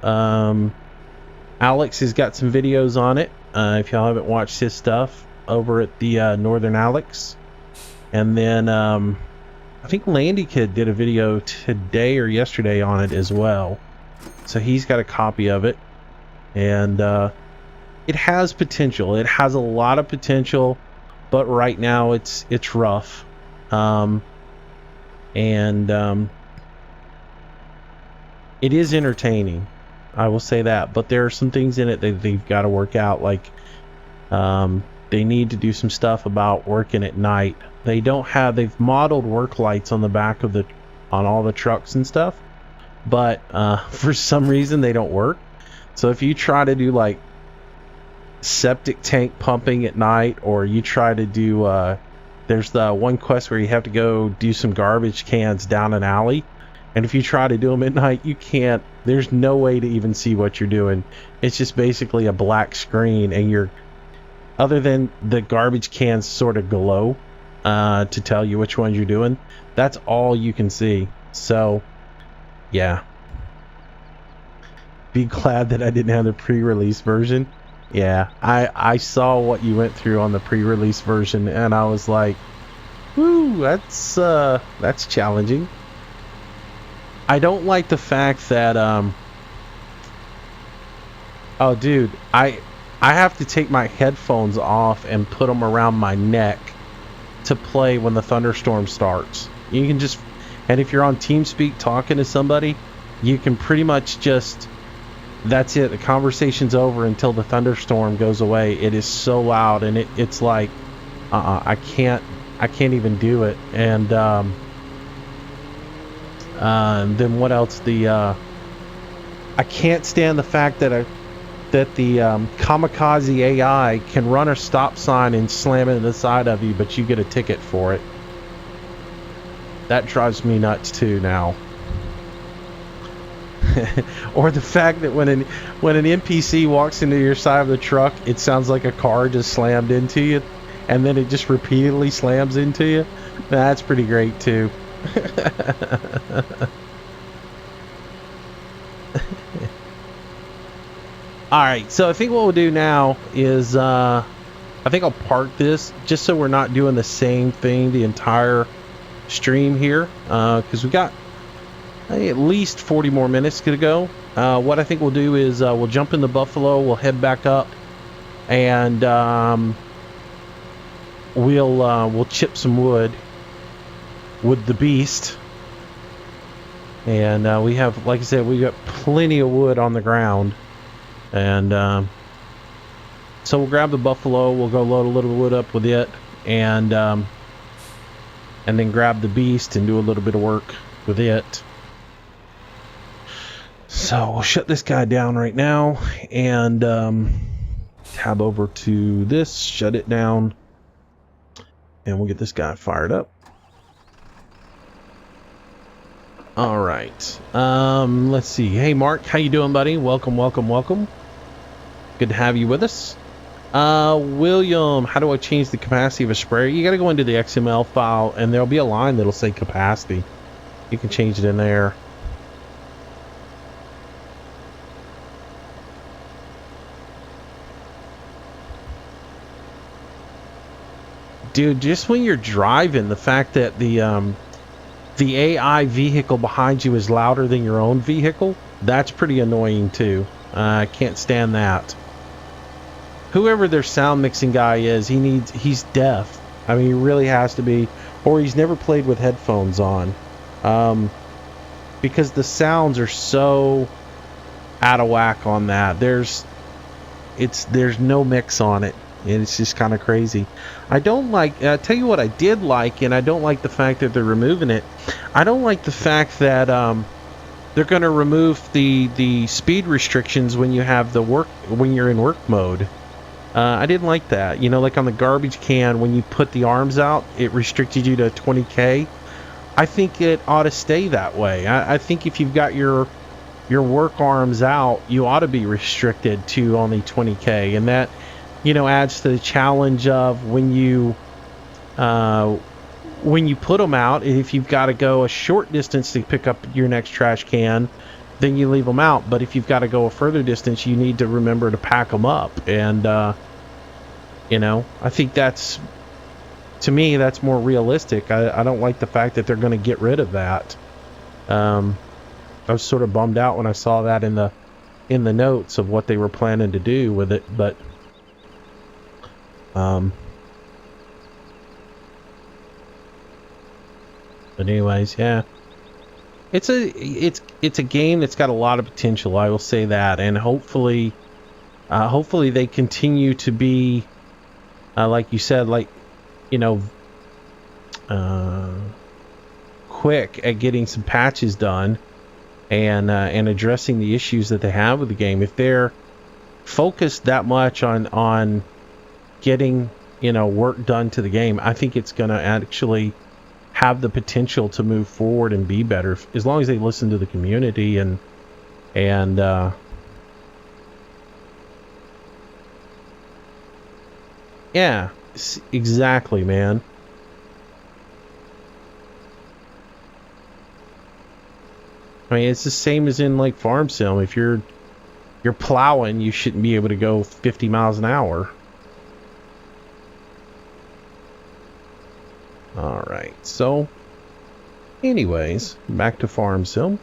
Speaker 1: Alex has got some videos on it. If y'all haven't watched his stuff over at the Northern Alex. And then I think Landy Kid did a video today or yesterday on it as well. So he's got a copy of it. And it has potential. It has a lot of potential, but right now it's rough. It is entertaining, I will say that, but there are some things in it that they've got to work out. Like they need to do some stuff about working at night. They've modeled work lights on the back of on all the trucks and stuff, but for some reason they don't work. So if you try to do like septic tank pumping at night, or you try to do there's the one quest where you have to go do some garbage cans down an alley, and if you try to do them at night, you can't. There's no way to even see what you're doing. It's just basically a black screen, and you're, other than the garbage cans sort of glow to tell you which ones you're doing, that's all you can see. So yeah, be glad that I didn't have the pre-release version. Yeah, I saw what you went through on the pre-release version, and I was like, woo, that's challenging. I don't like the fact that oh dude, I have to take my headphones off and put them around my neck to play when the thunderstorm starts. You can just, and if you're on TeamSpeak talking to somebody, you can pretty much just, that's it. The conversation's over until the thunderstorm goes away. It is so loud, and it's like, I can't even do it. And then what else? I can't stand the fact that the kamikaze AI can run a stop sign and slam it in the side of you, but you get a ticket for it. That drives me nuts too now. Or the fact that when an NPC walks into your side of the truck, it sounds like a car just slammed into you, and then it just repeatedly slams into you. That's pretty great too. Alright, so I think what we'll do now is I think I'll park this just so we're not doing the same thing the entire stream here, because we got at least 40 more minutes to go. What I think we'll do is we'll jump in the Buffalo, we'll head back up, and we'll chip some wood with the beast. And we have, like I said, we got plenty of wood on the ground. And so we'll grab the Buffalo, we'll go load a little wood up with it, and then grab the beast and do a little bit of work with it. So we'll shut this guy down right now, and tab over to this, shut it down, and we'll get this guy fired up. All right, let's see. Hey Mark, how you doing, buddy? Welcome. Good to have you with us. William, how do I change the capacity of a sprayer? You got to go into the XML file, and there'll be a line that'll say capacity. You can change it in there. Dude, just when you're driving, the fact that the AI vehicle behind you is louder than your own vehicle, that's pretty annoying too. I can't stand that. Whoever their sound mixing guy is, he's deaf. I mean, he really has to be, or he's never played with headphones on, because the sounds are so out of whack on that. There's no mix on it, and it's just kind of crazy. I don't like, I'll tell you what I did like, and I don't like the fact that they're removing it. I don't like the fact that they're going to remove the speed restrictions when you have when you're in work mode. I didn't like that. You know, like on the garbage can, when you put the arms out, it restricted you to 20k. I think it ought to stay that way. I think if you've got your work arms out, you ought to be restricted to only 20k, and that, you know, adds to the challenge of when you put them out. If you've got to go a short distance to pick up your next trash can, then you leave them out. But if you've got to go a further distance, you need to remember to pack them up. And you know, I think that's, to me, that's more realistic. I don't like the fact that they're going to get rid of that. I was sort of bummed out when I saw that in the notes of what they were planning to do with it, but anyways, yeah, it's a game that's got a lot of potential, I will say that, and hopefully they continue to be like you said, like, you know, quick at getting some patches done, and addressing the issues that they have with the game. If they're focused that much on getting, you know, work done to the game, I think it's going to actually have the potential to move forward and be better, as long as they listen to the community and yeah, exactly, man. I mean, it's the same as in like farm sim. If you're plowing, you shouldn't be able to go 50 miles an hour. All right, so anyways, back to farm sim,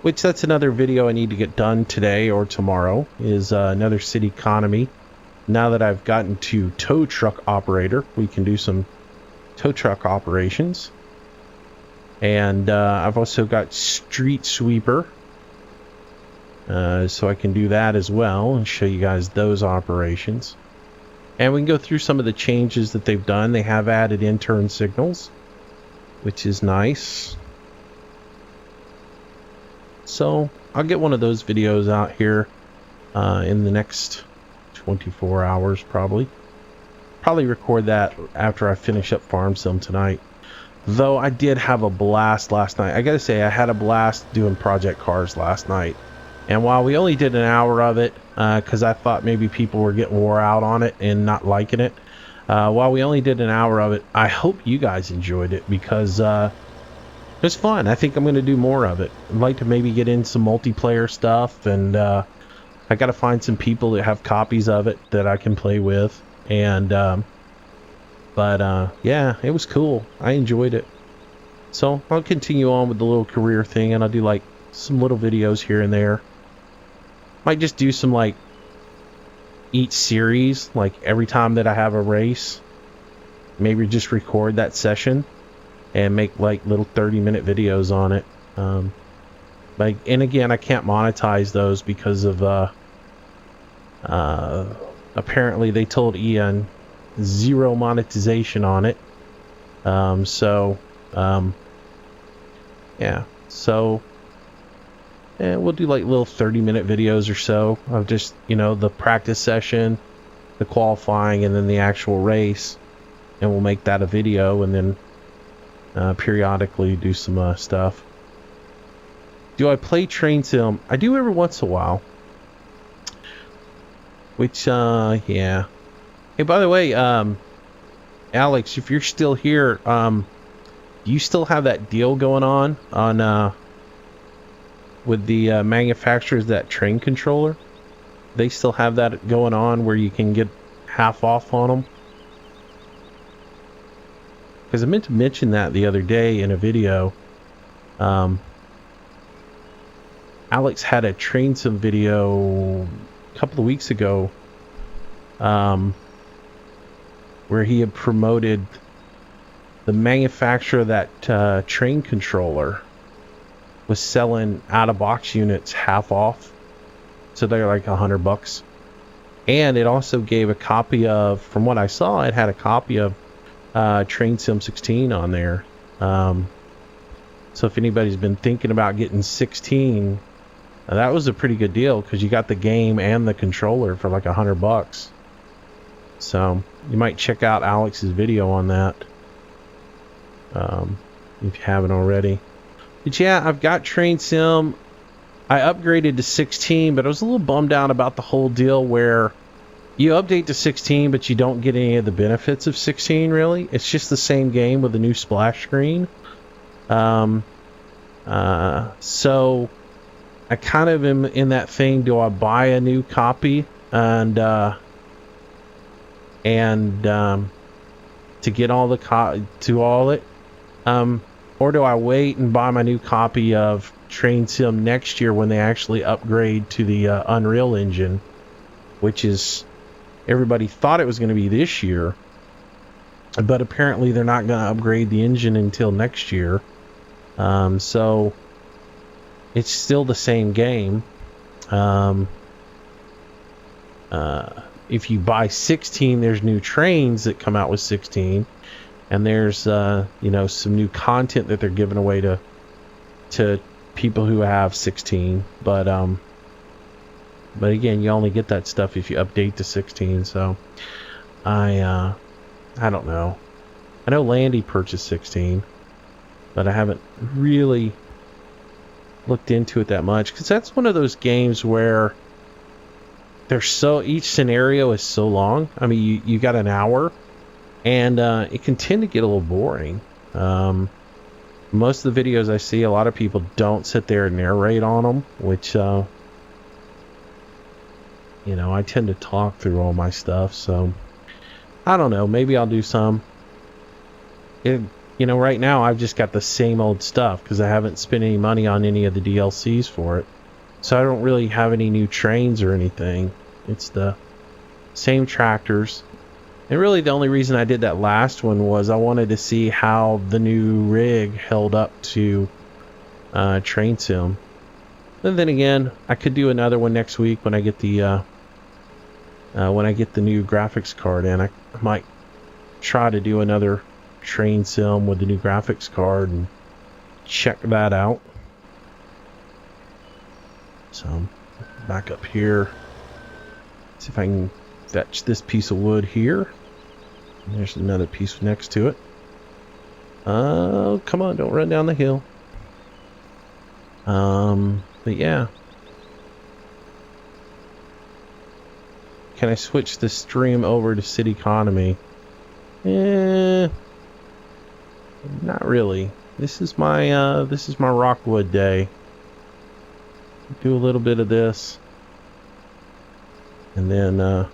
Speaker 1: which that's another video I need to get done today or tomorrow, is another city economy. Now that I've gotten to tow truck operator, we can do some tow truck operations. And I've also got street sweeper, so I can do that as well and show you guys those operations. And we can go through some of the changes that they've done. They have added in turn signals, which is nice. So I'll get one of those videos out here in the next 24 hours probably. Probably record that after I finish up farm sim tonight. Though I did have a blast last night. I gotta say, I had a blast doing project cars last night. And while we only did an hour of it, because I thought maybe people were getting wore out on it and not liking it, while we only did an hour of it, I hope you guys enjoyed it, because it was fun. I think I'm going to do more of it. I'd like to maybe get in some multiplayer stuff, and I got to find some people that have copies of it that I can play with. And yeah, it was cool. I enjoyed it. So I'll continue on with the little career thing, and I'll do like some little videos here and there. Might just do some like each series, like every time that I have a race, maybe just record that session and make like little 30-minute videos on it. Like, and again, I can't monetize those because of apparently they told Ian 0 monetization on it. Yeah, so we'll do like little 30-minute videos or so of just, you know, the practice session, the qualifying, and then the actual race, and we'll make that a video, and then periodically do some stuff. Do I play train sim? I do every once in a while. Which yeah. Hey, by the way, Alex, if you're still here, do you still have that deal going on with the manufacturers, that train controller? They still have that going on where you can get half off on them? Because I meant to mention that the other day in a video. Alex had a train sim video a couple of weeks ago where he had promoted the manufacturer of that train controller was selling out-of-box units half off, so they're like $100. And it also gave a copy of, from what I saw, it had a copy of Train Sim 16 on there. So if anybody's been thinking about getting 16, that was a pretty good deal, because you got the game and the controller for like $100. So you might check out Alex's video on that if you haven't already. But yeah, I've got Train Sim. I upgraded to 16, but I was a little bummed out about the whole deal where you update to 16, but you don't get any of the benefits of 16, really. It's just the same game with a new splash screen. So I kind of am in that thing. Do I buy a new copy and to get all the or do I wait and buy my new copy of Train Sim next year when they actually upgrade to the Unreal Engine, which is, everybody thought it was going to be this year, but apparently they're not going to upgrade the engine until next year. So it's still the same game. If you buy 16, there's new trains that come out with 16. and there's you know, some new content that they're giving away to people who have 16, but again, you only get that stuff if you update to 16. So I don't know. I know Landy purchased 16, but I haven't really looked into it that much, because that's one of those games where each scenario is so long. I mean, you got an hour, and it can tend to get a little boring. Most of the videos I see, a lot of people don't sit there and narrate on them, which you know, I tend to talk through all my stuff. So I don't know, maybe I'll do some. You know, right now I've just got the same old stuff because I haven't spent any money on any of the DLCs for it. So I don't really have any new trains or anything. It's the same tractors. And really the only reason I did that last one was I wanted to see how the new rig held up to Train Sim. And then again, I could do another one next week when I get the new graphics card in. I might try to do another Train Sim with the new graphics card and check that out. So back up here, see if I can fetch this piece of wood here. There's another piece next to it. Oh, come on, don't run down the hill. But yeah, can I switch the stream over to City Economy? Not really. This is my Rockwood day. Do a little bit of this, and then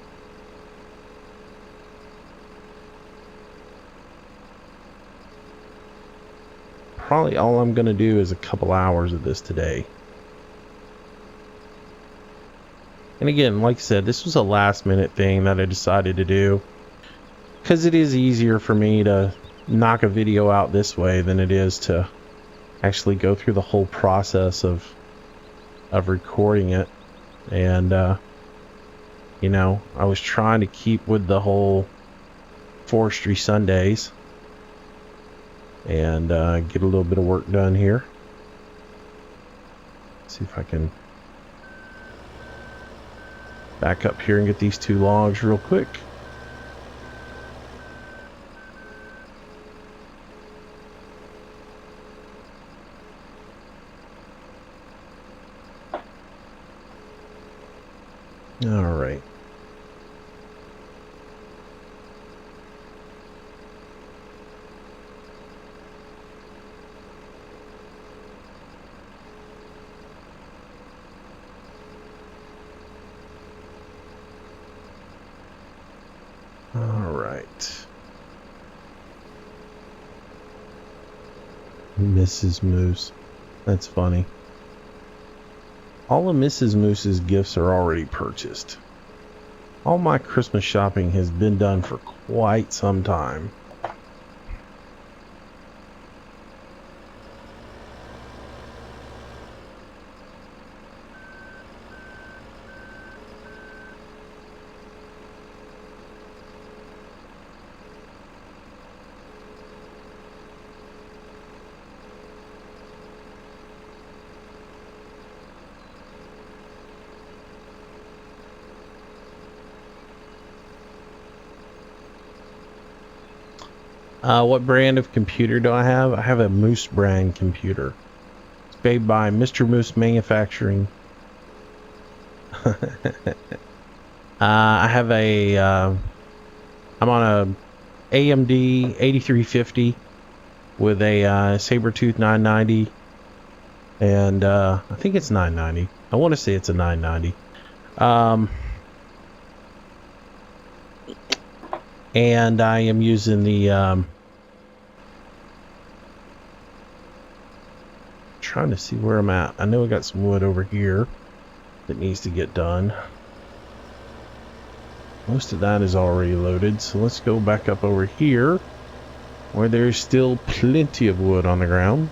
Speaker 1: probably all I'm gonna do is a couple hours of this today. And again, like I said, this was a last minute thing that I decided to do, because it is easier for me to knock a video out this way than it is to actually go through the whole process of recording it. And you know, I was trying to keep with the whole Forestry Sundays and get a little bit of work done here. See if I can back up here and get these two logs real quick. All right. All right. Mrs. Moose. That's funny. All of Mrs. Moose's gifts are already purchased. All my Christmas shopping has been done for quite some time. What brand of computer do I have? I have a Moose brand computer. It's made by Mr. Moose Manufacturing. I have a I'm on a AMD 8350 with a Sabertooth 990, and I think it's 990. I want to say it's a 990. And I am using the trying to see where I'm at. I know I got some wood over here that needs to get done. Most of that is already loaded, so let's go back up over here where there's still plenty of wood on the ground.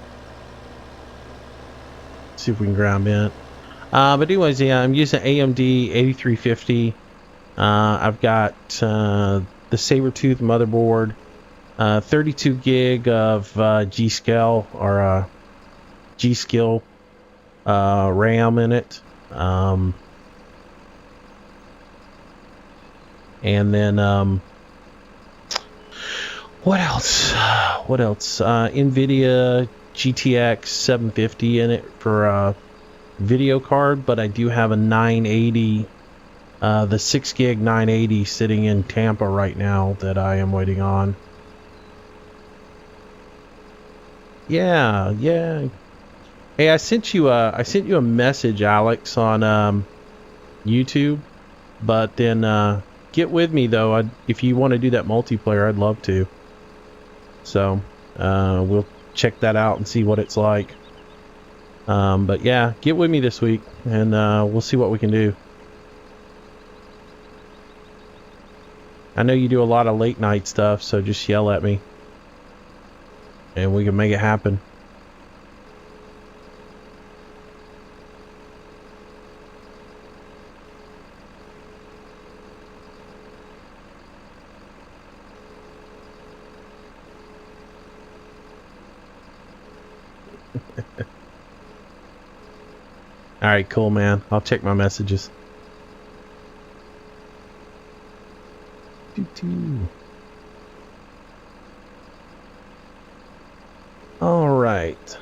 Speaker 1: See if we can grab it. But anyways, yeah, I'm using AMD 8350. I've got the Sabertooth motherboard, 32 gig of G-Scale or G-Skill RAM in it. And then what else? NVIDIA GTX 750 in it for video card, but I do have a 980, the 6 gig 980 sitting in Tampa right now that I am waiting on. Yeah. Hey, I sent you a message, Alex, on YouTube, but then get with me though. If you want to do that multiplayer, I'd love to. So we'll check that out and see what it's like. But yeah, get with me this week and we'll see what we can do. I know you do a lot of late night stuff, so just yell at me and we can make it happen. All right, cool, man. I'll check my messages. All right.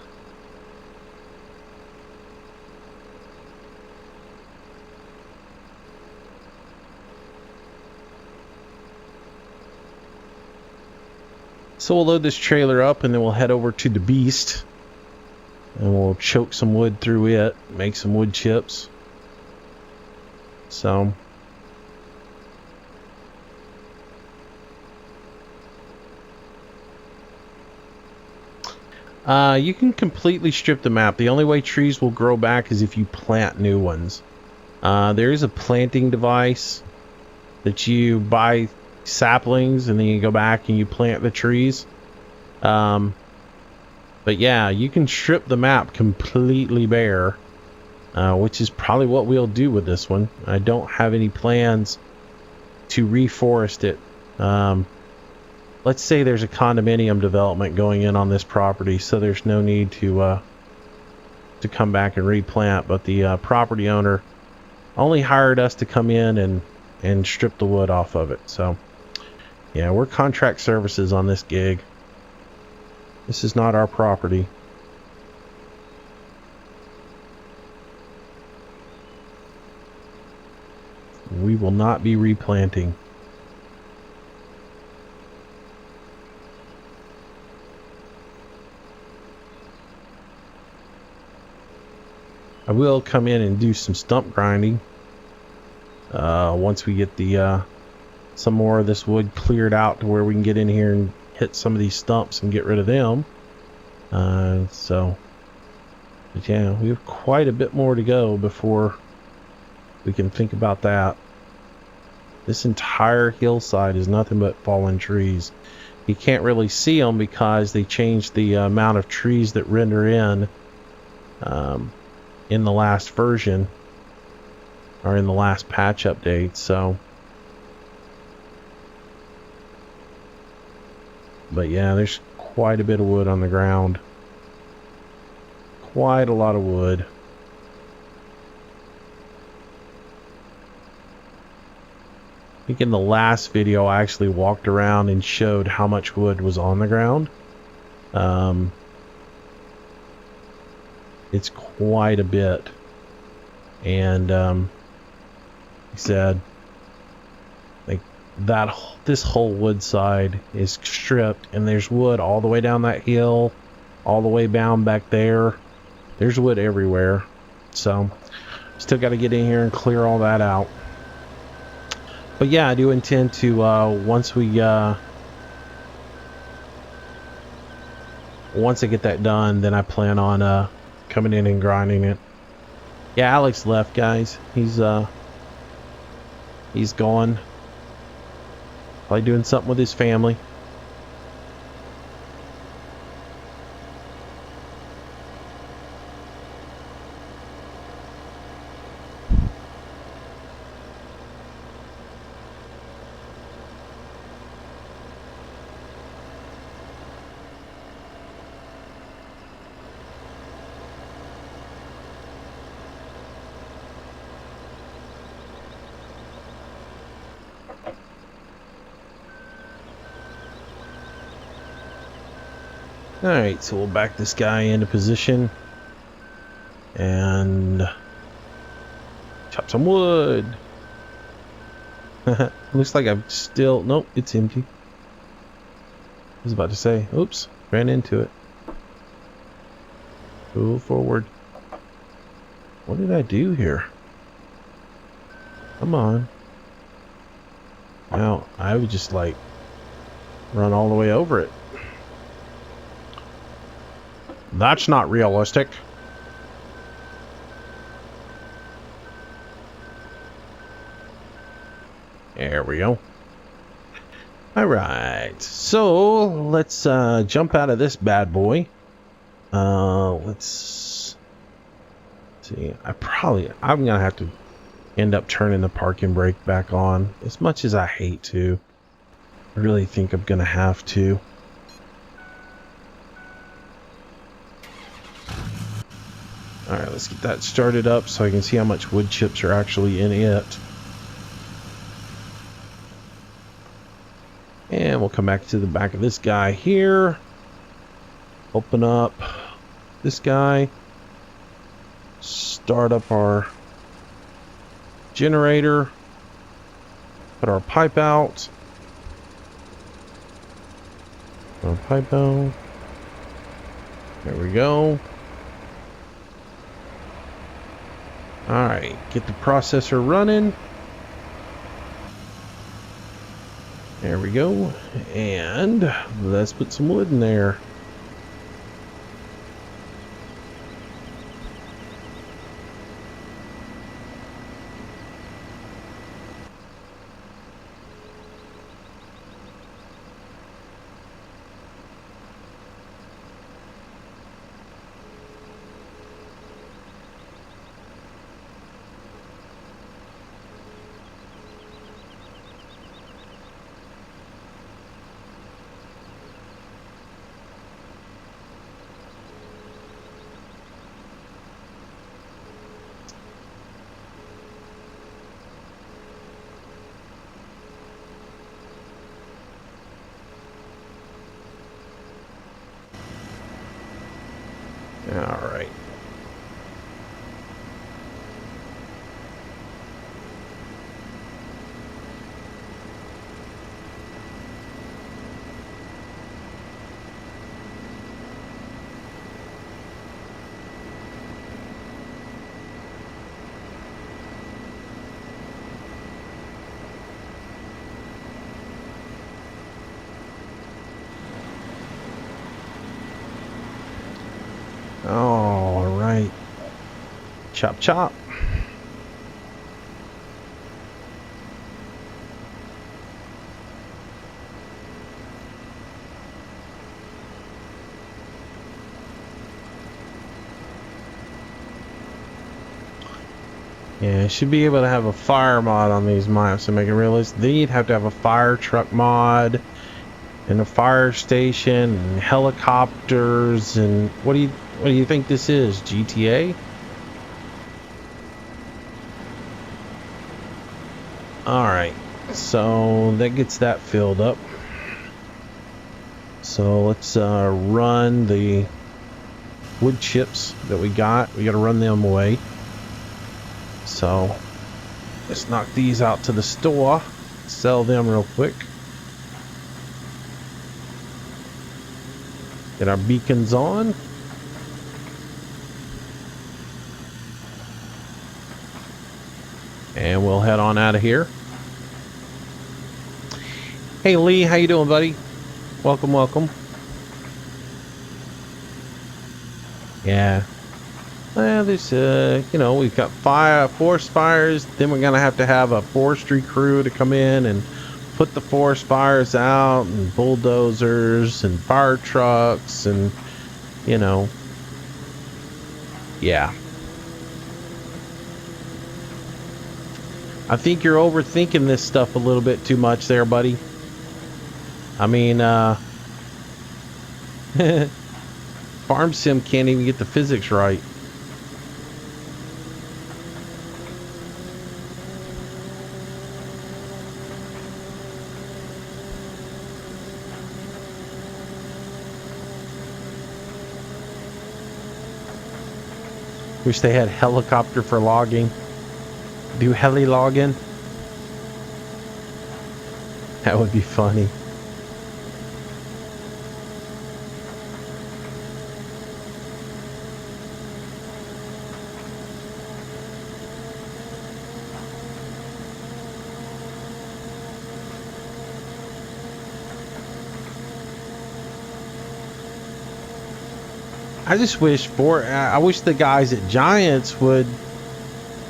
Speaker 1: So we'll load this trailer up and then we'll head over to the beast. And we'll choke some wood through it, make some wood chips. So you can completely strip the map. The only way trees will grow back is if you plant new ones. There is a planting device that you buy saplings and then you go back and you plant the trees. But yeah, you can strip the map completely bare, which is probably what we'll do with this one. I don't have any plans to reforest it. Let's say there's a condominium development going in on this property, so there's no need to come back and replant. But the property owner only hired us to come in and strip the wood off of it. So yeah, we're contract services on this gig. This is not our property. We will not be replanting. I will come in and do some stump grinding once we get the some more of this wood cleared out to where we can get in here and hit some of these stumps and get rid of them. But yeah, we have quite a bit more to go before we can think about that. This entire hillside is nothing but fallen trees. You can't really see them because they changed the amount of trees that render in the last version or in the last patch update. So but yeah, there's quite a bit of wood on the ground. Quite a lot of wood. I think in the last video I actually walked around and showed how much wood was on the ground. It's quite a bit. And he said like this whole wood side is stripped and there's wood all the way down that hill, all the way down back there. There's wood everywhere. So still got to get in here and clear all that out. But yeah, I do intend to once I get that done, then I plan on coming in and grinding it. Yeah, Alex left, guys. He's gone. Probably doing something with his family. Alright, so we'll back this guy into position and chop some wood. Looks like I'm still... Nope, it's empty. I was about to say, oops, ran into it. Go forward. What did I do here? Come on. Now, I would just like run all the way over it. That's not realistic. There we go. Alright, so let's jump out of this bad boy. Let's see. I'm gonna have to end up turning the parking brake back on, as much as I hate to. I really think I'm gonna have to. Alright, let's get that started up so I can see how much wood chips are actually in it. And we'll come back to the back of this guy here. Open up this guy. Start up our generator. Put our pipe out. Put our pipe out. There we go. Alright, get the processor running. There we go. And let's put some wood in there. All right. All right. Chop, chop. Yeah, I should be able to have a fire mod on these maps to make it realistic. They'd have to have a fire truck mod and a fire station and helicopters and what do you think this is? GTA? Alright, so that gets that filled up. So let's run the wood chips that we got. We gotta run them away. So let's knock these out to the store, sell them real quick. Get our beacons on. And we'll head on out of here. Hey Lee, how you doing, buddy? Welcome, welcome. Yeah. Well, there's you know, we've got forest fires. Then we're gonna have to have a forestry crew to come in and put the forest fires out, and bulldozers and fire trucks, and you know, yeah. I think you're overthinking this stuff a little bit too much there, buddy. I mean, Farm Sim can't even get the physics right. Wish they had helicopter for logging. Do heli logging. That would be funny. I just wish I wish the guys at Giants would,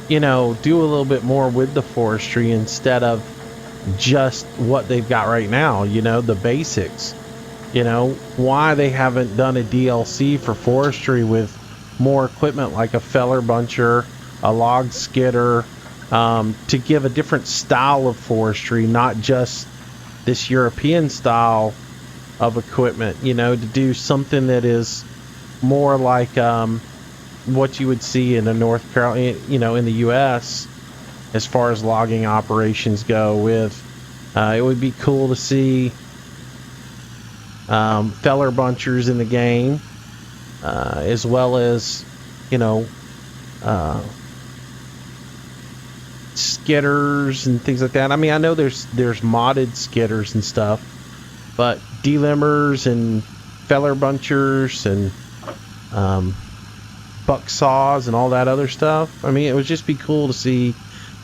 Speaker 1: you know, do a little bit more with the forestry instead of just what they've got right now, you know, the basics. You know, why they haven't done a DLC for forestry with more equipment like a feller buncher, a log skidder, to give a different style of forestry, not just this European style of equipment, you know, to do something that is more like what you would see in the North Carolina, you know, in the U.S. as far as logging operations go. With it would be cool to see feller bunchers in the game, as well as, you know, skidders and things like that. I mean, I know there's modded skidders and stuff, but delimbers and feller bunchers and buck saws and all that other stuff. I mean, it would just be cool to see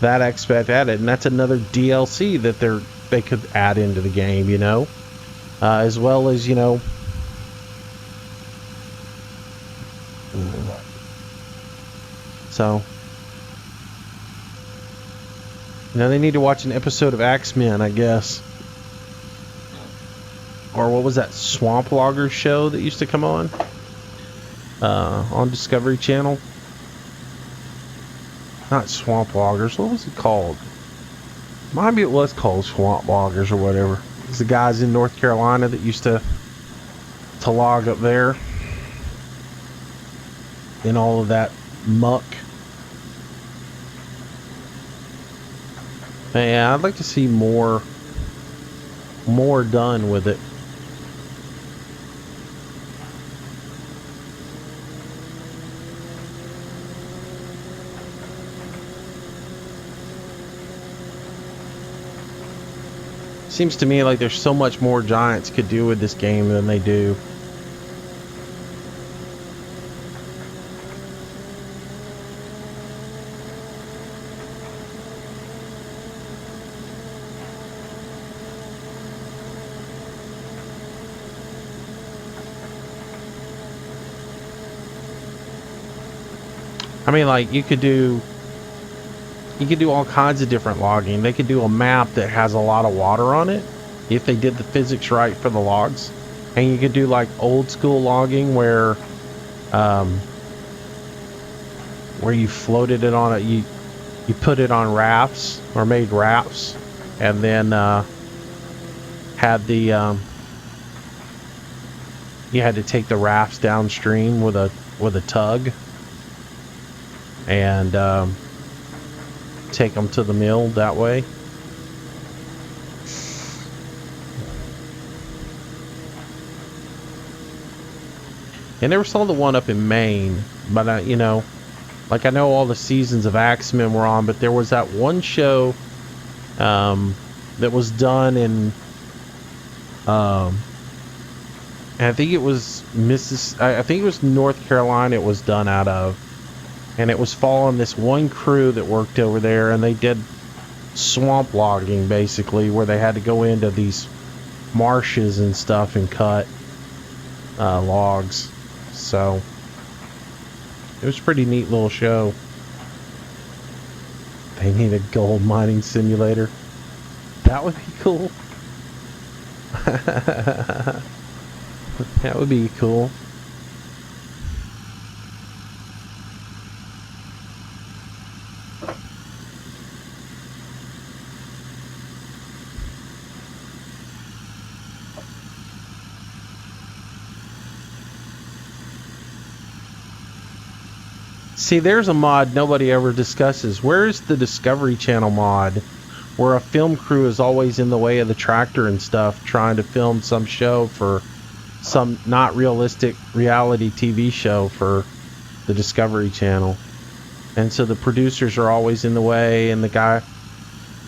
Speaker 1: that aspect added, and that's another DLC that they could add into the game, you know, as well as, you know, so, you know, they need to watch an episode of Axemen, I guess, or what was that Swamp Logger show that used to come on Discovery Channel? Not Swamp Loggers. What was it called? Maybe it was called Swamp Loggers or whatever. It's the guys in North Carolina that used to log up there in all of that muck. Yeah, I'd like to see more done with it. Seems to me like there's so much more Giants could do with this game than they do. I mean, like, you could do all kinds of different logging. They could do a map that has a lot of water on it if they did the physics right for the logs. And you could do like old school logging where you floated it on it, you put it on rafts or made rafts, and then had the you had to take the rafts downstream with a tug and take them to the mill that way. I never saw the one up in Maine, but you know, like, I know all the seasons of Axemen were on, but there was that one show that was done in and I think it was I think it was North Carolina it was done out of. And it was following this one crew that worked over there, and they did swamp logging, basically, where they had to go into these marshes and stuff and cut logs. So it was a pretty neat little show. They need a gold mining simulator. That would be cool. That would be cool. See, there's a mod nobody ever discusses. Where's the Discovery Channel mod where a film crew is always in the way of the tractor and stuff trying to film some show for some not realistic reality TV show for the Discovery Channel. And so the producers are always in the way, and the guy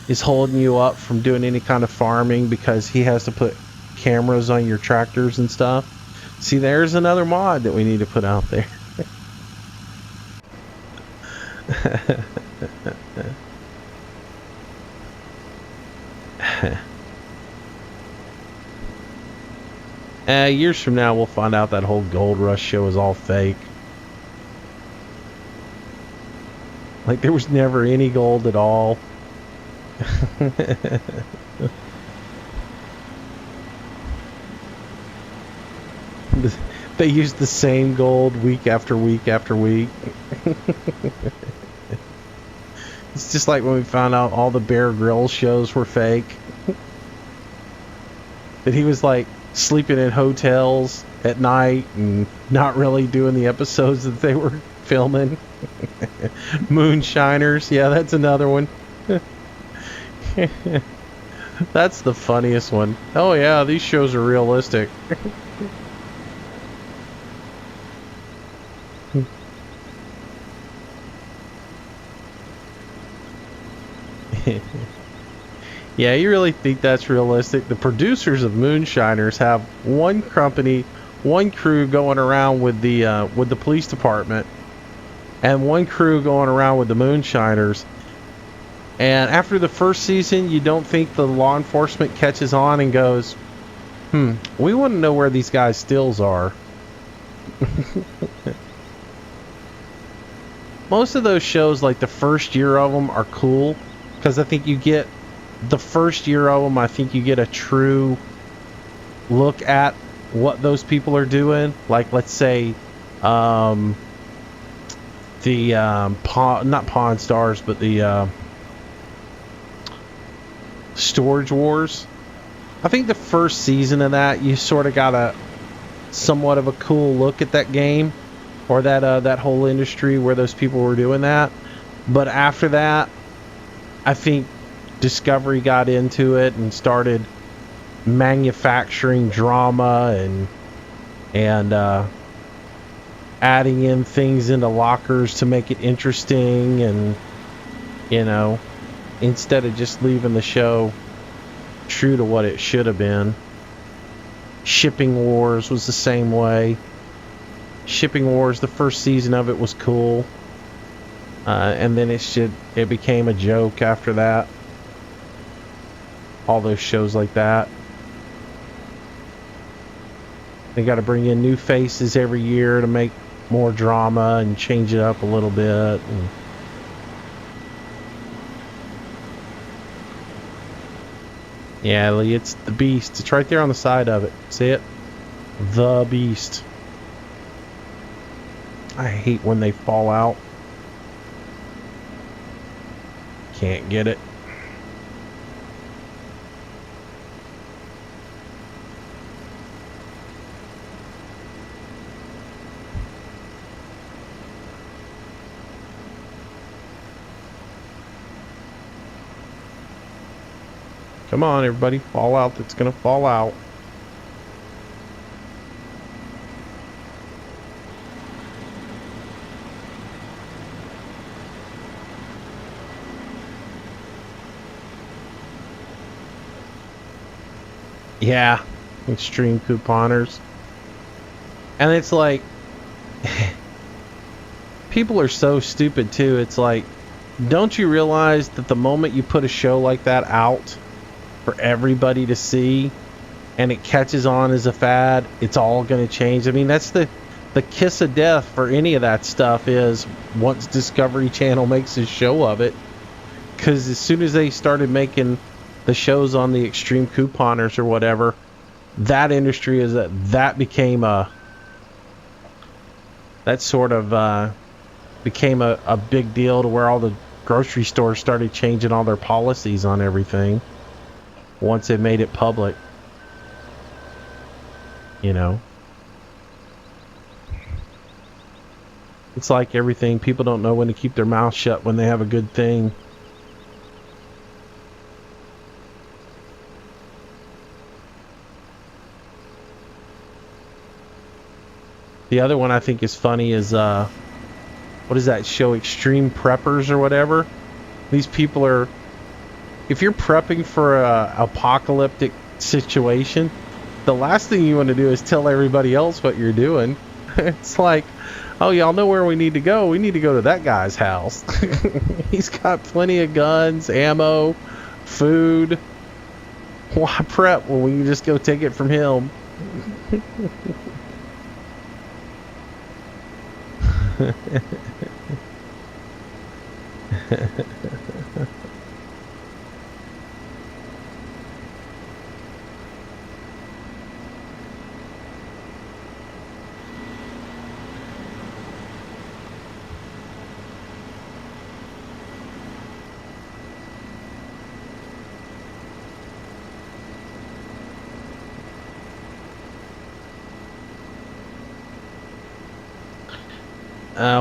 Speaker 1: is holding you up from doing any kind of farming because he has to put cameras on your tractors and stuff. See, there's another mod that we need to put out there. Years from now, we'll find out that whole Gold Rush show is all fake. Like, there was never any gold at all. They used the same gold week after week after week. It's just like when we found out all the Bear Grylls shows were fake. That he was like sleeping in hotels at night and not really doing the episodes that they were filming. Moonshiners, yeah, that's another one. That's the funniest one. Oh yeah, these shows are realistic. Yeah, you really think that's realistic? The producers of Moonshiners have one company, one crew going around with the police department, and one crew going around with the Moonshiners. And after the first season, you don't think the law enforcement catches on and goes, we want to know where these guys' stills are. Most of those shows, like the first year of them, are cool because I think you get the first year of them. I think you get a true look at what those people are doing. Like, let's say, not Pawn Stars, but the Storage Wars. I think the first season of that, you sort of got a somewhat of a cool look at that game, or that whole industry where those people were doing that. But after that, I think Discovery got into it and started manufacturing drama and adding in things into lockers to make it interesting, and instead of just leaving the show true to what it should have been. Shipping Wars was the same way. Shipping Wars, the first season of it was cool, and then it became a joke after that. All those shows like that. They got to bring in new faces every year to make more drama and change it up a little bit. Yeah, Lee, it's the Beast. It's right there on the side of it. See it? The Beast. I hate when they fall out. Can't get it. Come on, everybody. Fall out. That's going to fall out. Yeah. Extreme couponers. And it's like... people are so stupid, too. It's like... don't you realize that the moment you put a show like that out for everybody to see, and it catches on as a fad, it's all going to change? I mean, that's the kiss of death for any of that stuff, is once Discovery Channel makes a show of it. Because as soon as they started making the shows on the extreme couponers or whatever, that industry became a big deal, to where all the grocery stores started changing all their policies on everything once they made it public. It's like everything. People don't know when to keep their mouth shut when they have a good thing. The other one I think is funny is what does that show, Extreme Preppers or whatever. These people are, if you're prepping for a apocalyptic situation, the last thing you want to do is tell everybody else what you're doing. It's like, oh, y'all know where we need to go. We need to go to that guy's house. He's got plenty of guns, ammo, food. Why prep when we can just go take it from him?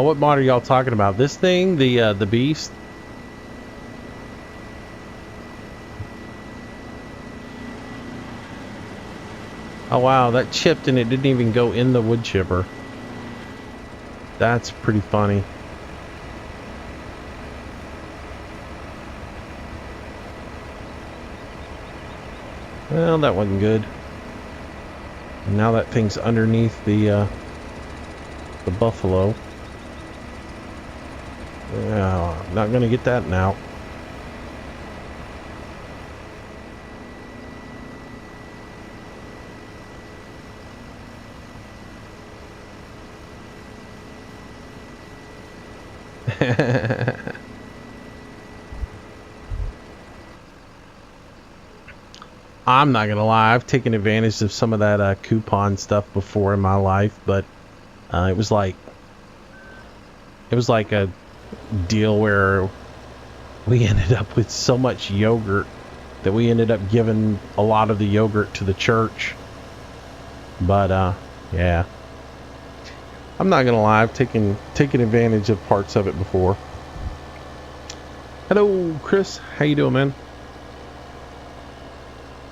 Speaker 1: What mod are y'all talking about? This thing, the beast? Oh wow, that chipped and it didn't even go in the wood chipper. That's pretty funny. Well, that wasn't good. And now that thing's underneath the buffalo. Not gonna get that now. I'm not gonna lie, I've taken advantage of some of that coupon stuff before in my life, but it was like a deal where we ended up with so much yogurt that we ended up giving a lot of the yogurt to the church. But yeah, I'm not gonna lie, I've taken advantage of parts of it before. Hello Chris, how you doing, man?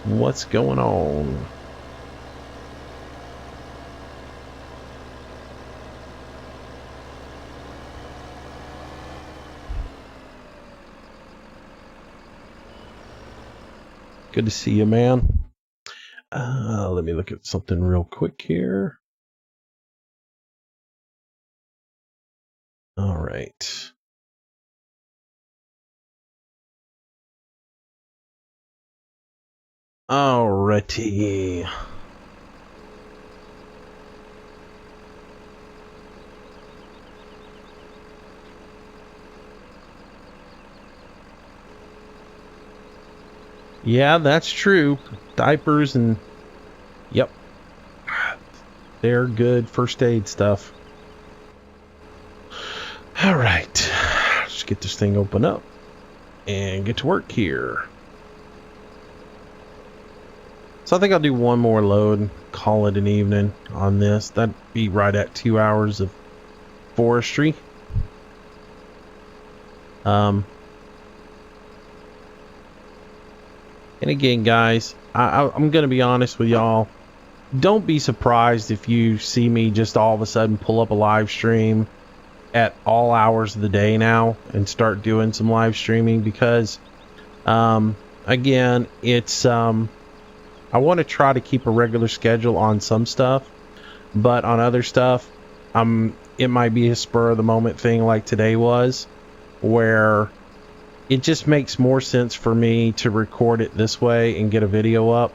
Speaker 1: What's going on? Good to see you, man. Let me look at something real quick here. All right. Alrighty. Yeah, that's true. Diapers and yep. They're good first aid stuff. All right. Let's get this thing open up and get to work here. So I think I'll do one more load and call it an evening on this. That'd be right at 2 hours of forestry. And again, guys, I'm going to be honest with y'all. Don't be surprised if you see me just all of a sudden pull up a live stream at all hours of the day now and start doing some live streaming because, again, it's, I want to try to keep a regular schedule on some stuff, but on other stuff, it might be a spur of the moment thing like today was, where it just makes more sense for me to record it this way and get a video up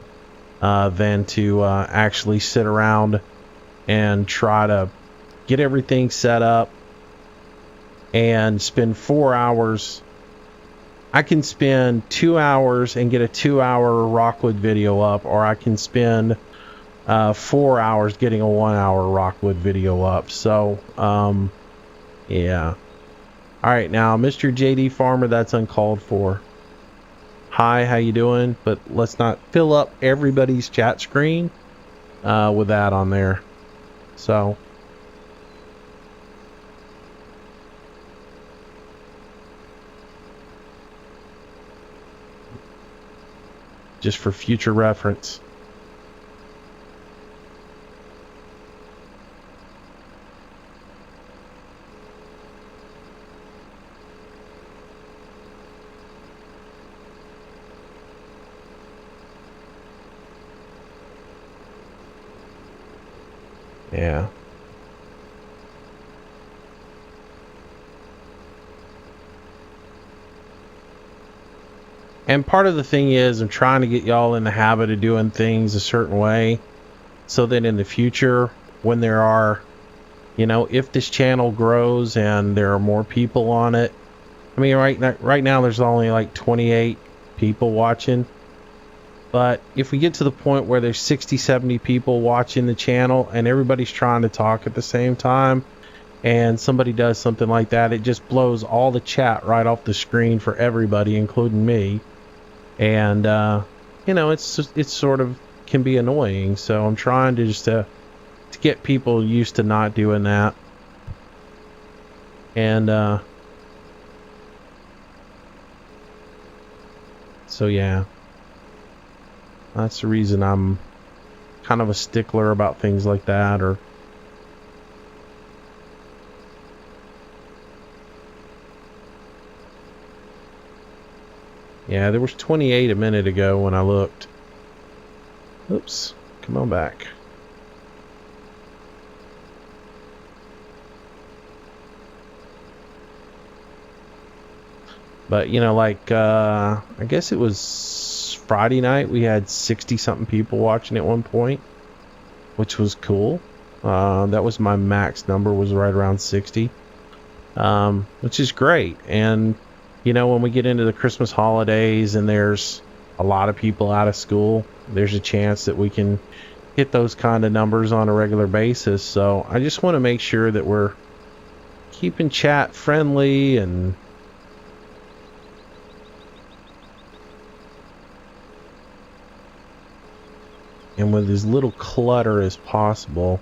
Speaker 1: than to actually sit around and try to get everything set up and spend 4 hours. I can spend 2 hours and get a 2-hour Rockwood video up, or I can spend 4 hours getting a 1-hour Rockwood video up. So yeah. All right, now Mr. JD Farmer, that's uncalled for. Hi, how you doing? But let's not fill up everybody's chat screen with that on there. So just for future reference. Yeah. And part of the thing is I'm trying to get y'all in the habit of doing things a certain way so that in the future, when there are, if this channel grows and there are more people on it, I mean, right now there's only like 28 people watching. But if we get to the point where there's 60, 70 people watching the channel and everybody's trying to talk at the same time, and somebody does something like that, it just blows all the chat right off the screen for everybody, including me. And, it's sort of can be annoying. So I'm trying to just to get people used to not doing that. And, so yeah, that's the reason I'm kind of a stickler about things like that. Or yeah, there was 28 a minute ago when I looked. Oops, come on back. But like I guess it was Friday night, we had 60 something people watching at one point, which was cool. That was my max number, was right around 60, which is great. And when we get into the Christmas holidays and there's a lot of people out of school, there's a chance that we can hit those kind of numbers on a regular basis. So I just want to make sure that we're keeping chat friendly and with as little clutter as possible.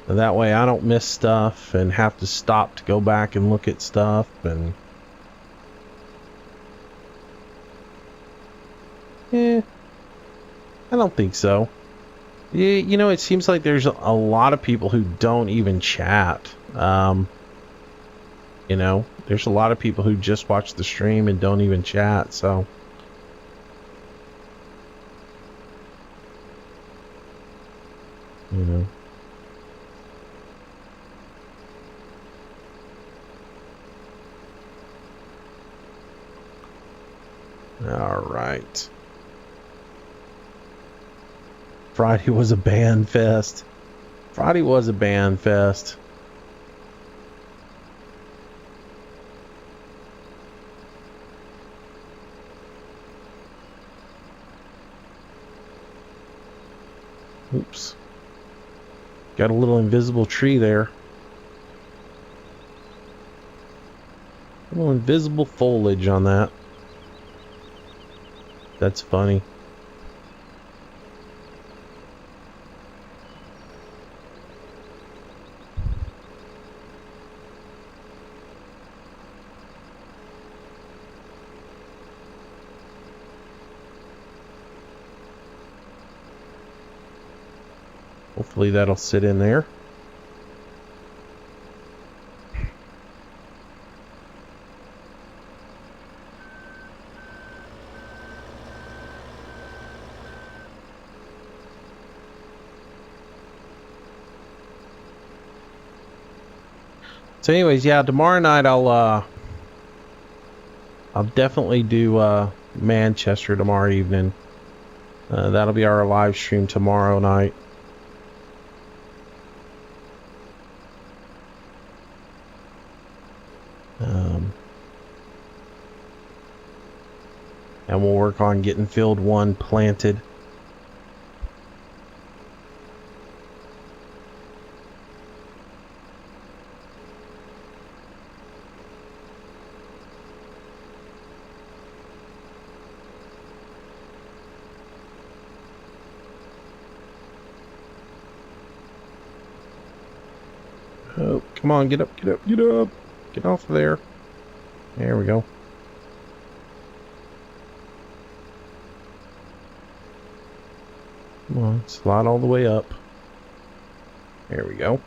Speaker 1: And that way I don't miss stuff and have to stop to go back and look at stuff. And I don't think so. It seems like there's a lot of people who don't even chat. There's a lot of people who just watch the stream and don't even chat. So all right. Friday was a band fest. Friday was a band fest. Oops. Got a little invisible tree there. A little invisible foliage on that. That's funny. Hopefully that'll sit in there. So anyways, yeah, tomorrow night I'll definitely do Manchester tomorrow evening. That'll be our live stream tomorrow night. And we'll work on getting field 1 planted. Oh, come on, get up, get up, get up. Get off of there. There we go. Come on, slide all the way up. There we go.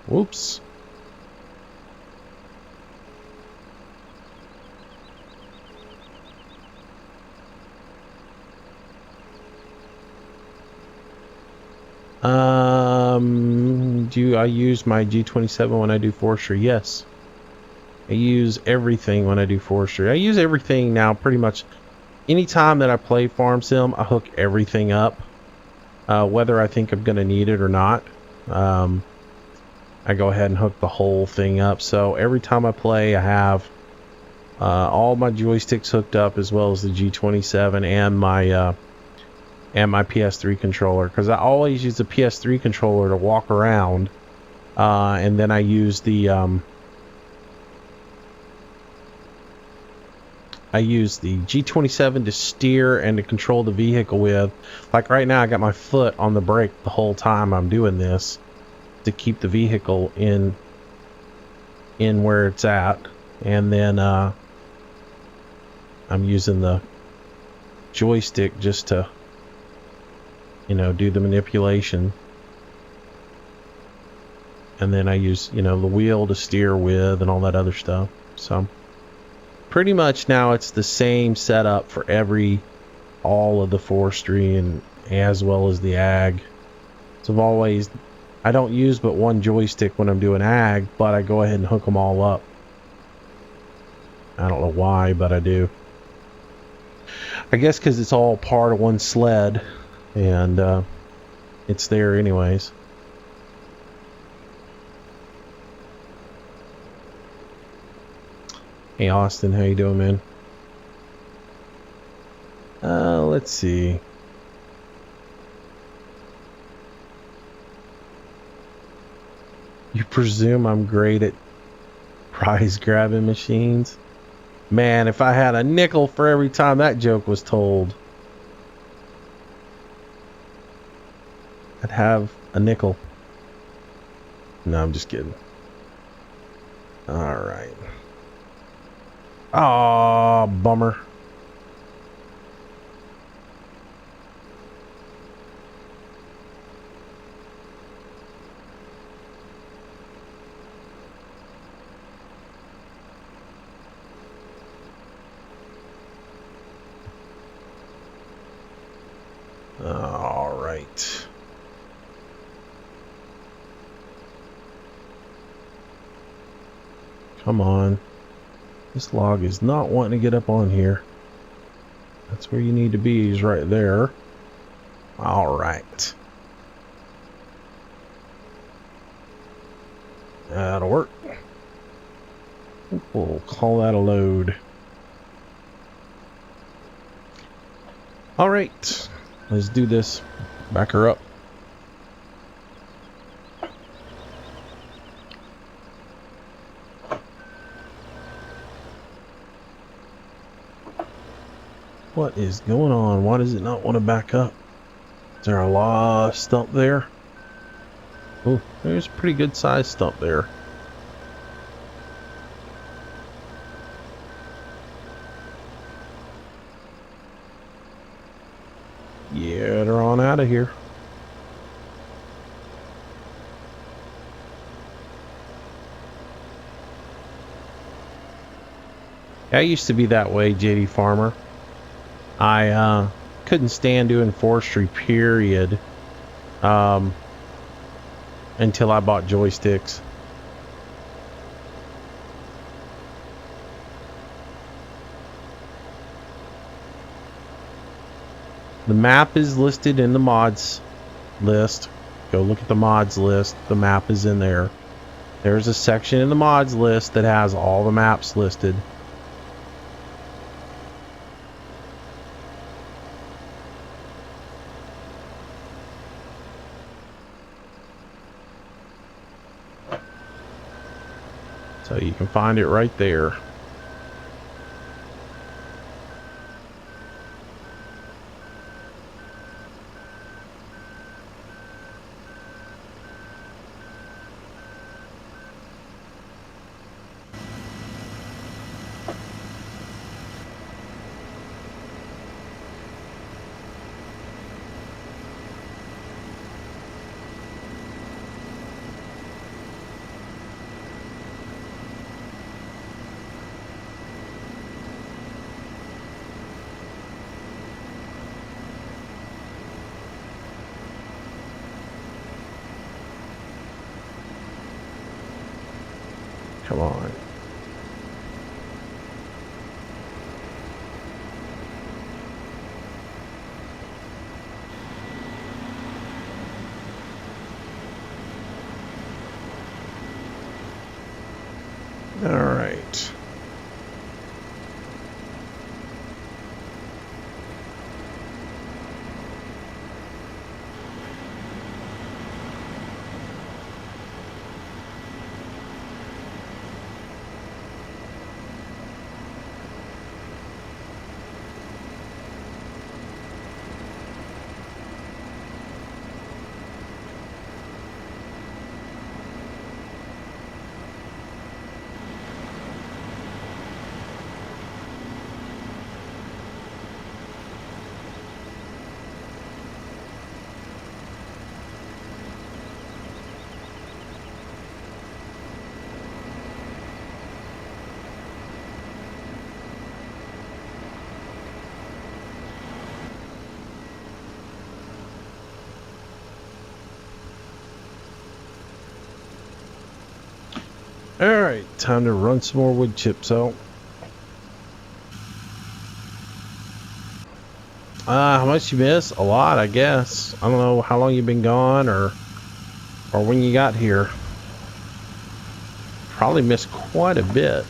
Speaker 1: Whoops. Do I use my G27 when I do forestry? Yes. I use everything when I do forestry. I use everything now pretty much. Anytime that I play farm sim, I hook everything up, whether I think I'm going to need it or not. I go ahead and hook the whole thing up. So every time I play, I have all my joysticks hooked up, as well as the G27 and my PS3 controller, because I always use the PS3 controller to walk around, and then I use the G27 to steer and to control the vehicle with. Like right now, I got my foot on the brake the whole time I'm doing this to keep the vehicle in where it's at, and then I'm using the joystick just to, you know, do the manipulation, and then I use, you know, the wheel to steer with and all that other stuff. So pretty much now it's the same setup for all of the forestry and as well as the ag. So I don't use but one joystick when I'm doing ag, but I go ahead and hook them all up. I don't know why, but I do. I guess because it's all part of one sled, and it's there anyways. Hey Austin, how you doing, man? Let's see. You presume I'm great at prize grabbing machines? Man, if I had a nickel for every time that joke was told, I'd have a nickel. No, I'm just kidding. Alright. Oh, bummer. Alright. Come on. This log is not wanting to get up on here. That's where you need to be, is right there. Alright. That'll work. We'll call that a load. Alright. Let's do this. Back her up. What is going on? Why does it not want to back up? Is there a lot of stump there? Oh, there's a pretty good sized stump there. Get her on out of here. I used to be that way, JD Farmer. I couldn't stand doing forestry, period, until I bought joysticks. The map is listed in the mods list. Go look at the mods list. The map is in there. There's a section in the mods list that has all the maps listed. So you can find it right there. Come on. All right. All right, time to run some more wood chips out. How much you miss? A lot, I guess. I don't know how long you've been gone or when you got here. Probably missed quite a bit.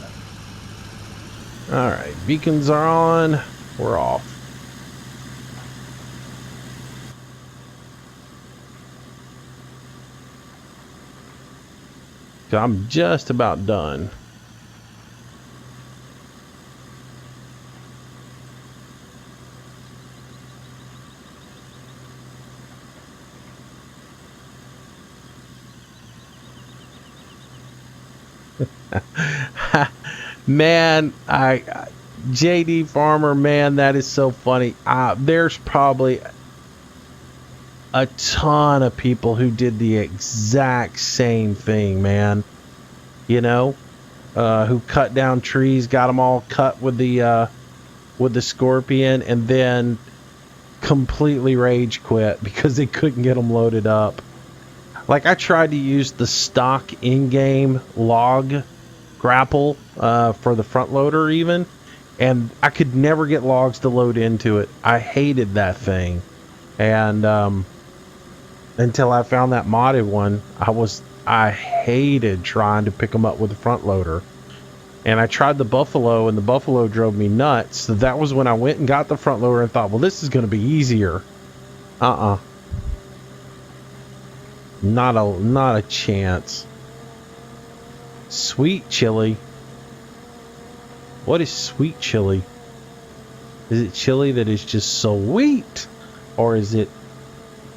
Speaker 1: All right, beacons are on. We're off. So I'm just about done. Man, JD Farmer, man, that is so funny. There's probably a ton of people who did the exact same thing, man. You know, who cut down trees, got them all cut with the scorpion, and then completely rage quit because they couldn't get them loaded up. Like, I tried to use the stock in-game log grapple for the front loader even, and I could never get logs to load into it. I hated that thing, and until I found that modded one, I hated trying to pick them up with the front loader. And I tried the buffalo, and the buffalo drove me nuts. So that was when I went and got the front loader and thought, well, this is going to be easier. Not a chance. Sweet chili. What is sweet chili? Is it chili that is just sweet? Or is it,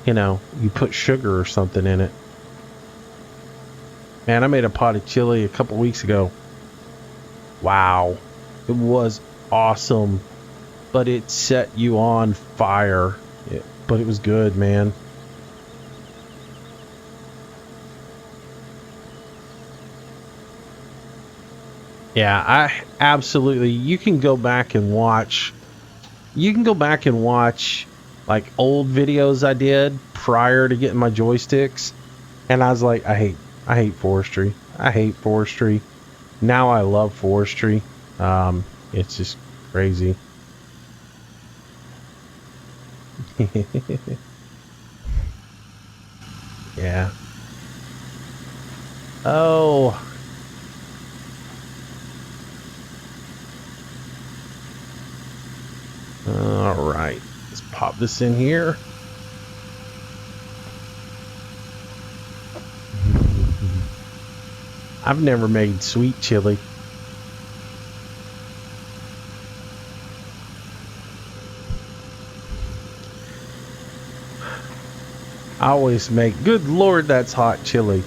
Speaker 1: you know, you put sugar or something in it? Man, I made a pot of chili a couple weeks ago. Wow. It was awesome. But it set you on fire. But it was good, man. Yeah, I absolutely. You can go back and watch like old videos I did prior to getting my joysticks, and I was like, I hate forestry. I hate forestry. Now I love forestry. It's just crazy. Yeah. Oh. All right. Let's pop this in here. I've never made sweet chili. I always make, good Lord, that's hot chili.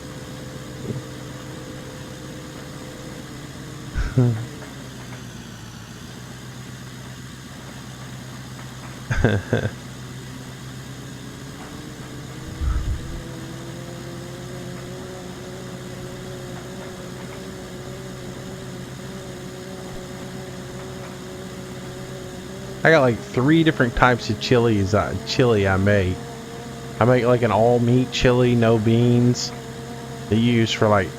Speaker 1: I got like 3 different types of chili I make. I make like an all meat chili, no beans. They use for like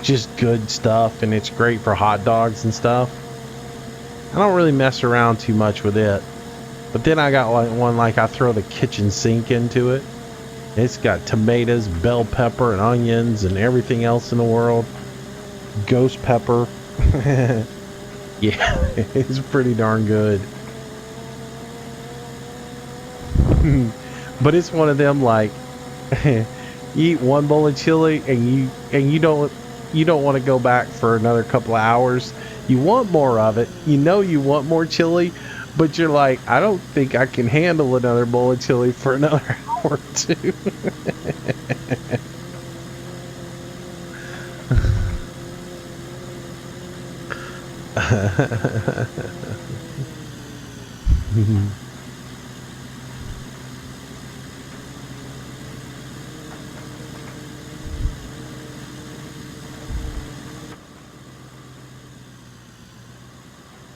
Speaker 1: just good stuff, and it's great for hot dogs and stuff. I don't really mess around too much with it. But then I got like one, like I throw the kitchen sink into it. It's got tomatoes, bell pepper, and onions, and everything else in the world. Ghost pepper. Yeah, it's pretty darn good. But it's one of them, like, you eat one bowl of chili and you don't want to go back for another couple of hours. You want more of it. You know you want more chili, but you're like, I don't think I can handle another bowl of chili for another hour or two.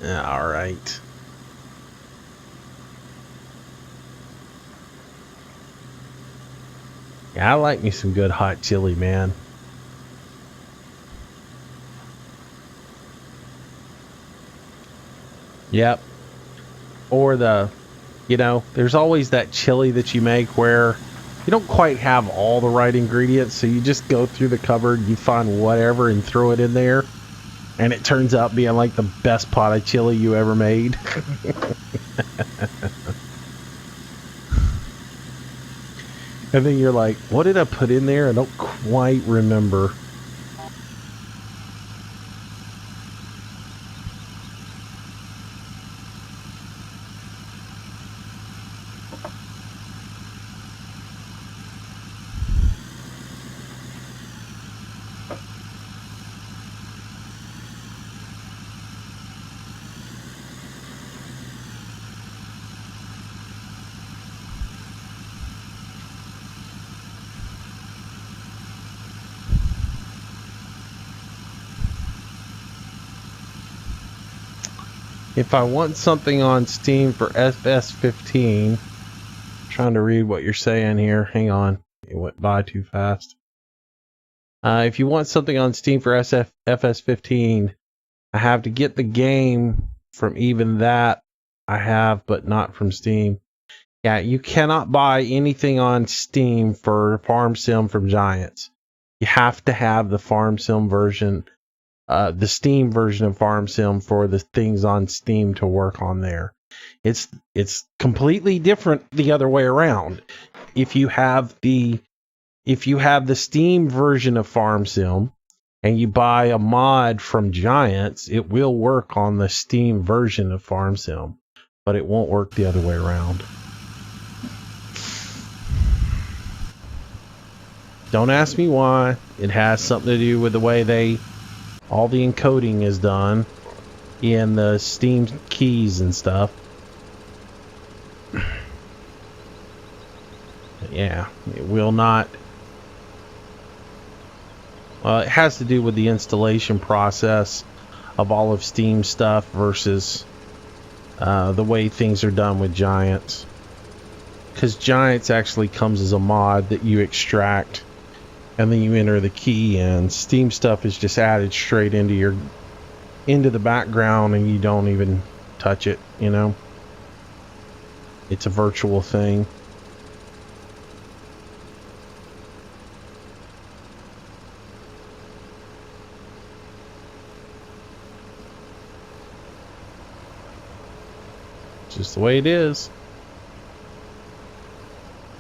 Speaker 1: All right. Yeah, I like me some good hot chili, man. Yep. Or there's always that chili that you make where you don't quite have all the right ingredients, so you just go through the cupboard, you find whatever and throw it in there, and it turns out being like the best pot of chili you ever made. And then you're like, what did I put in there? I don't quite remember. If I want something on Steam for FS15, trying to read what you're saying here. Hang on. It went by too fast. If you want something on Steam for FS15, I have to get the game from even that I have, but not from Steam. Yeah, you cannot buy anything on Steam for Farm Sim from Giants. You have to have the Farm Sim version, the Steam version of Farm Sim for the things on Steam to work on there. It's completely different the other way around. If you have the Steam version of Farm Sim and you buy a mod from Giants, it will work on the Steam version of Farm Sim, but it won't work the other way around. Don't ask me why. It has something to do with the way all the encoding is done in the Steam keys and stuff. But yeah, it will not. Well, it has to do with the installation process of all of Steam stuff versus the way things are done with Giants. Because Giants actually comes as a mod that you extract and then you enter the key, and Steam stuff is just added straight into the background and you don't even touch it, you know? It's a virtual thing. It's just the way it is.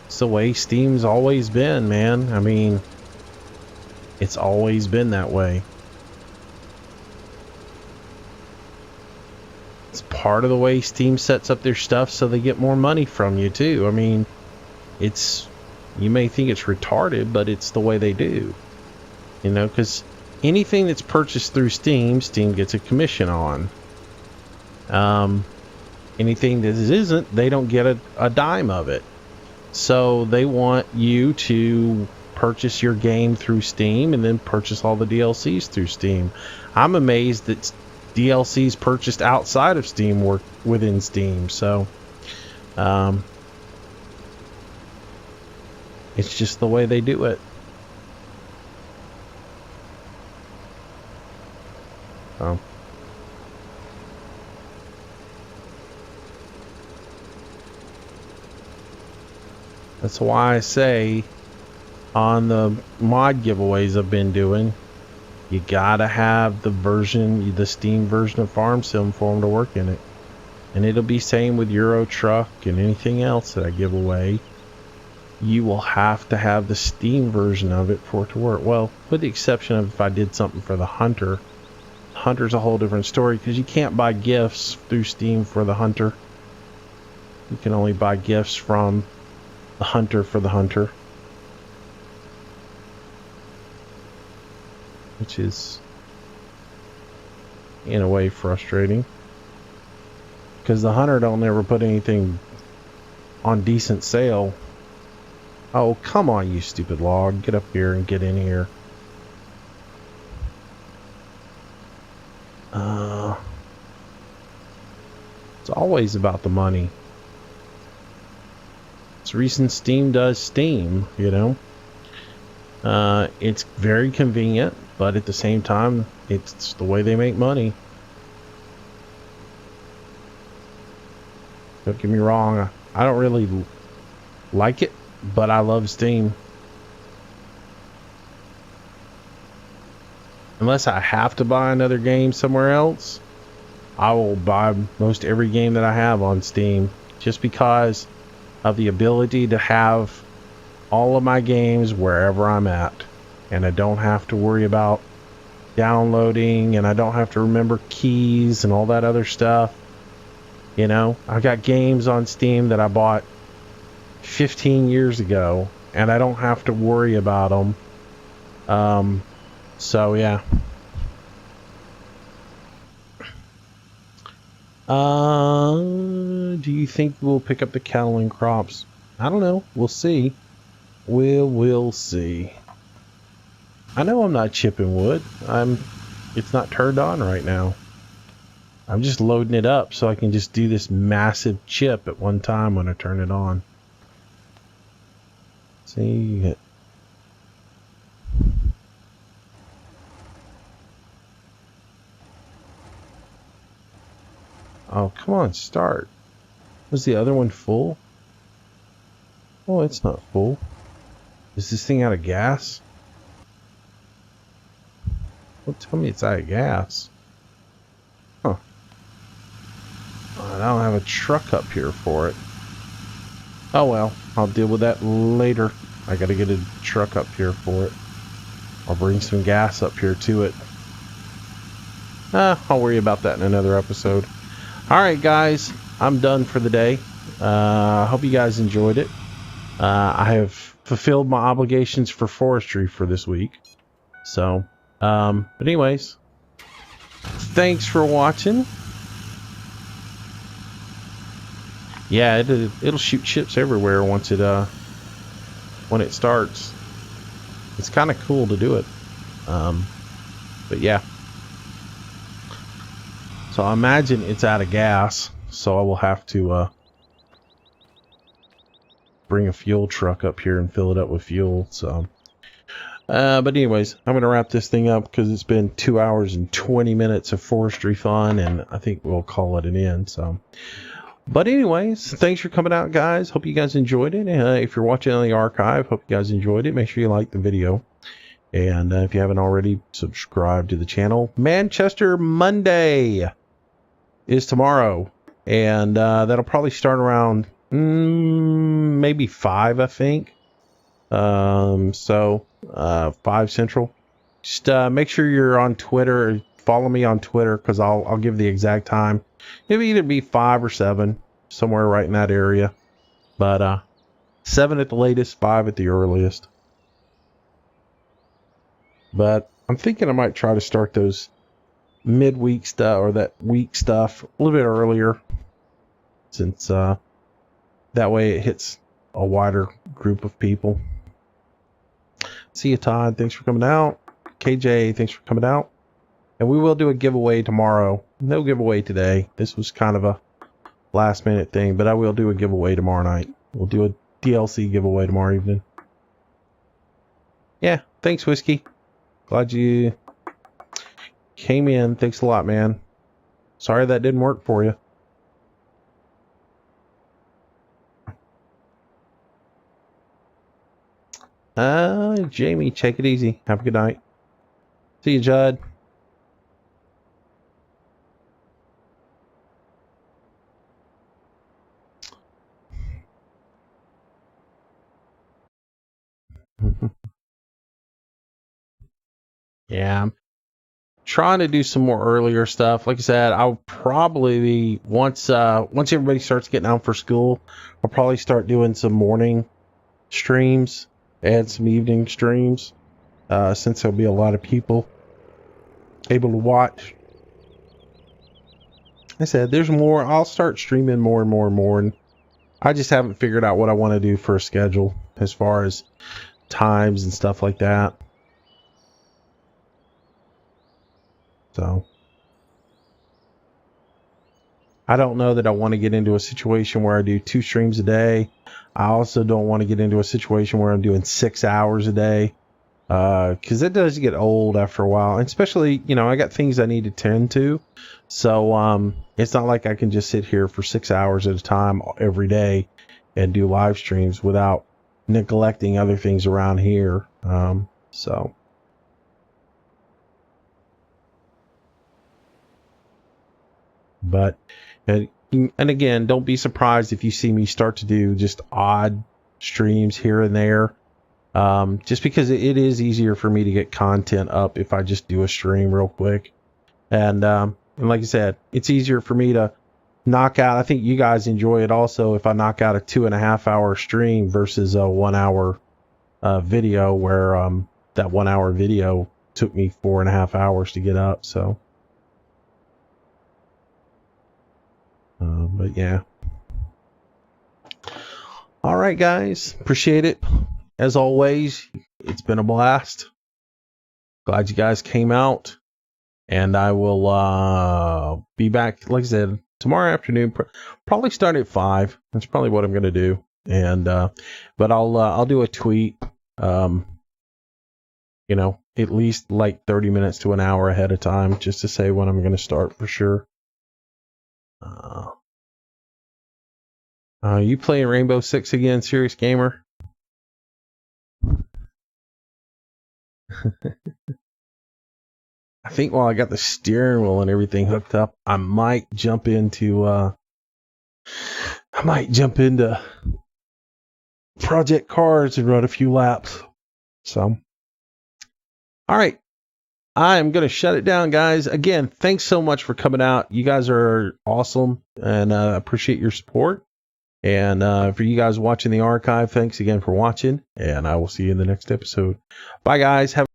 Speaker 1: It's the way Steam's always been, man. I mean, it's always been that way. It's part of the way Steam sets up their stuff so they get more money from you too. I mean, you may think it's retarded, but it's the way they do. You know, because anything that's purchased through Steam gets a commission on. Anything that isn't, they don't get a dime of it. So they want you to purchase your game through Steam and then purchase all the DLCs through Steam. I'm amazed that DLCs purchased outside of Steam work within Steam. So it's just the way they do it. That's why I say on the mod giveaways I've been doing, you gotta have the Steam version of Farm Sim for them to work in it. And it'll be same with Euro Truck and anything else that I give away. You will have to have the Steam version of it for it to work. Well, with the exception of if I did something for the Hunter. Hunter's a whole different story because you can't buy gifts through Steam for the Hunter. You can only buy gifts from the Hunter for the Hunter. Which is, in a way, frustrating. Because the Hunter don't ever put anything on decent sale. Oh, come on, you stupid log. Get up here and get in here. It's always about the money. It's the reason Steam does Steam, you know. It's very convenient, but at the same time, it's the way they make money. Don't get me wrong, I don't really like it, but I love Steam. Unless I have to buy another game somewhere else, I will buy most every game that I have on Steam, just because of the ability to have all of my games wherever I'm at, and I don't have to worry about downloading, and I don't have to remember keys and all that other stuff. You know, I've got games on Steam that I bought 15 years ago, and I don't have to worry about them. So yeah. Do you think we'll pick up the cattle and crops? I don't know. We'll see. We'll see. I know I'm not chipping wood. It's not turned on right now. I'm just loading it up so I can just do this massive chip at one time when I turn it on. See. Oh, come on, start. Was the other one full? Oh, it's not full. Is this thing out of gas? Well, tell me it's out of gas. Huh. I don't have a truck up here for it. Oh well, I'll deal with that later. I gotta get a truck up here for it. I'll bring some gas up here to it. I'll worry about that in another episode. Alright guys, I'm done for the day. I hope you guys enjoyed it. I have fulfilled my obligations for Forestry for this week. So, but anyways, thanks for watching. Yeah, it'll shoot chips everywhere once when it starts. It's kind of cool to do it. But yeah. So I imagine it's out of gas, so I will have to bring a fuel truck up here and fill it up with fuel. So, but anyways, I'm gonna wrap this thing up because it's been 2 hours and 20 minutes of forestry fun, and I think we'll call it an end. So, but anyways, thanks for coming out, guys. Hope you guys enjoyed it. If you're watching on the archive, hope you guys enjoyed it. Make sure you like the video. And if you haven't already, subscribe to the channel. Manchester Monday is tomorrow, and that'll probably start around maybe 5, I think. So 5 Central. Just make sure you're on Twitter. Follow me on Twitter because I'll give the exact time. It'll either be 5 or 7, somewhere right in that area. But 7 at the latest, 5 at the earliest. But I'm thinking I might try to start those midweek stuff or that week stuff a little bit earlier, since that way it hits a wider group of people. See you, Todd. Thanks for coming out. KJ, thanks for coming out. And we will do a giveaway tomorrow. No giveaway today. This was kind of a last minute thing, but I will do a giveaway tomorrow night. We'll do a DLC giveaway tomorrow evening. Yeah, thanks, Whiskey. Glad you came in. Thanks a lot, man. Sorry that didn't work for you. Jamie, take it easy. Have a good night. See you, Judd. Yeah, I'm trying to do some more earlier stuff. Like I said, I'll probably once everybody starts getting out for school, I'll probably start doing some morning streams, add some evening streams, since there'll be a lot of people able to watch. I said there's more. I'll start streaming more and more and more, and I just haven't figured out what I want to do for a schedule as far as times and stuff like that. So I don't know that I want to get into a situation where I do 2 streams a day. I also don't want to get into a situation where I'm doing 6 hours a day, because it does get old after a while. And especially, I got things I need to tend to. So it's not like I can just sit here for 6 hours at a time every day and do live streams without neglecting other things around here. But and again, don't be surprised if you see me start to do just odd streams here and there, just because it is easier for me to get content up if I just do a stream real quick. And like I said, it's easier for me to knock out. I think you guys enjoy it also if I knock out a 2.5 hour stream versus a 1 hour video, where that 1 hour video took me 4.5 hours to get up. So but yeah. All right, guys, appreciate it as always. It's been a blast. Glad you guys came out, and I will be back, like I said, tomorrow afternoon. Probably start at 5. That's probably what I'm gonna do. And but I'll do a tweet, at least like 30 minutes to an hour ahead of time, just to say when I'm gonna start for sure. You playing Rainbow Six again, Serious Gamer? I think while I got the steering wheel and everything hooked up, I might jump into Project Cars and run a few laps. So, all right, I'm gonna shut it down, guys. Again, thanks so much for coming out. You guys are awesome, and appreciate your support. And for you guys watching the archive, thanks again for watching, and I will see you in the next episode. Bye, guys. Have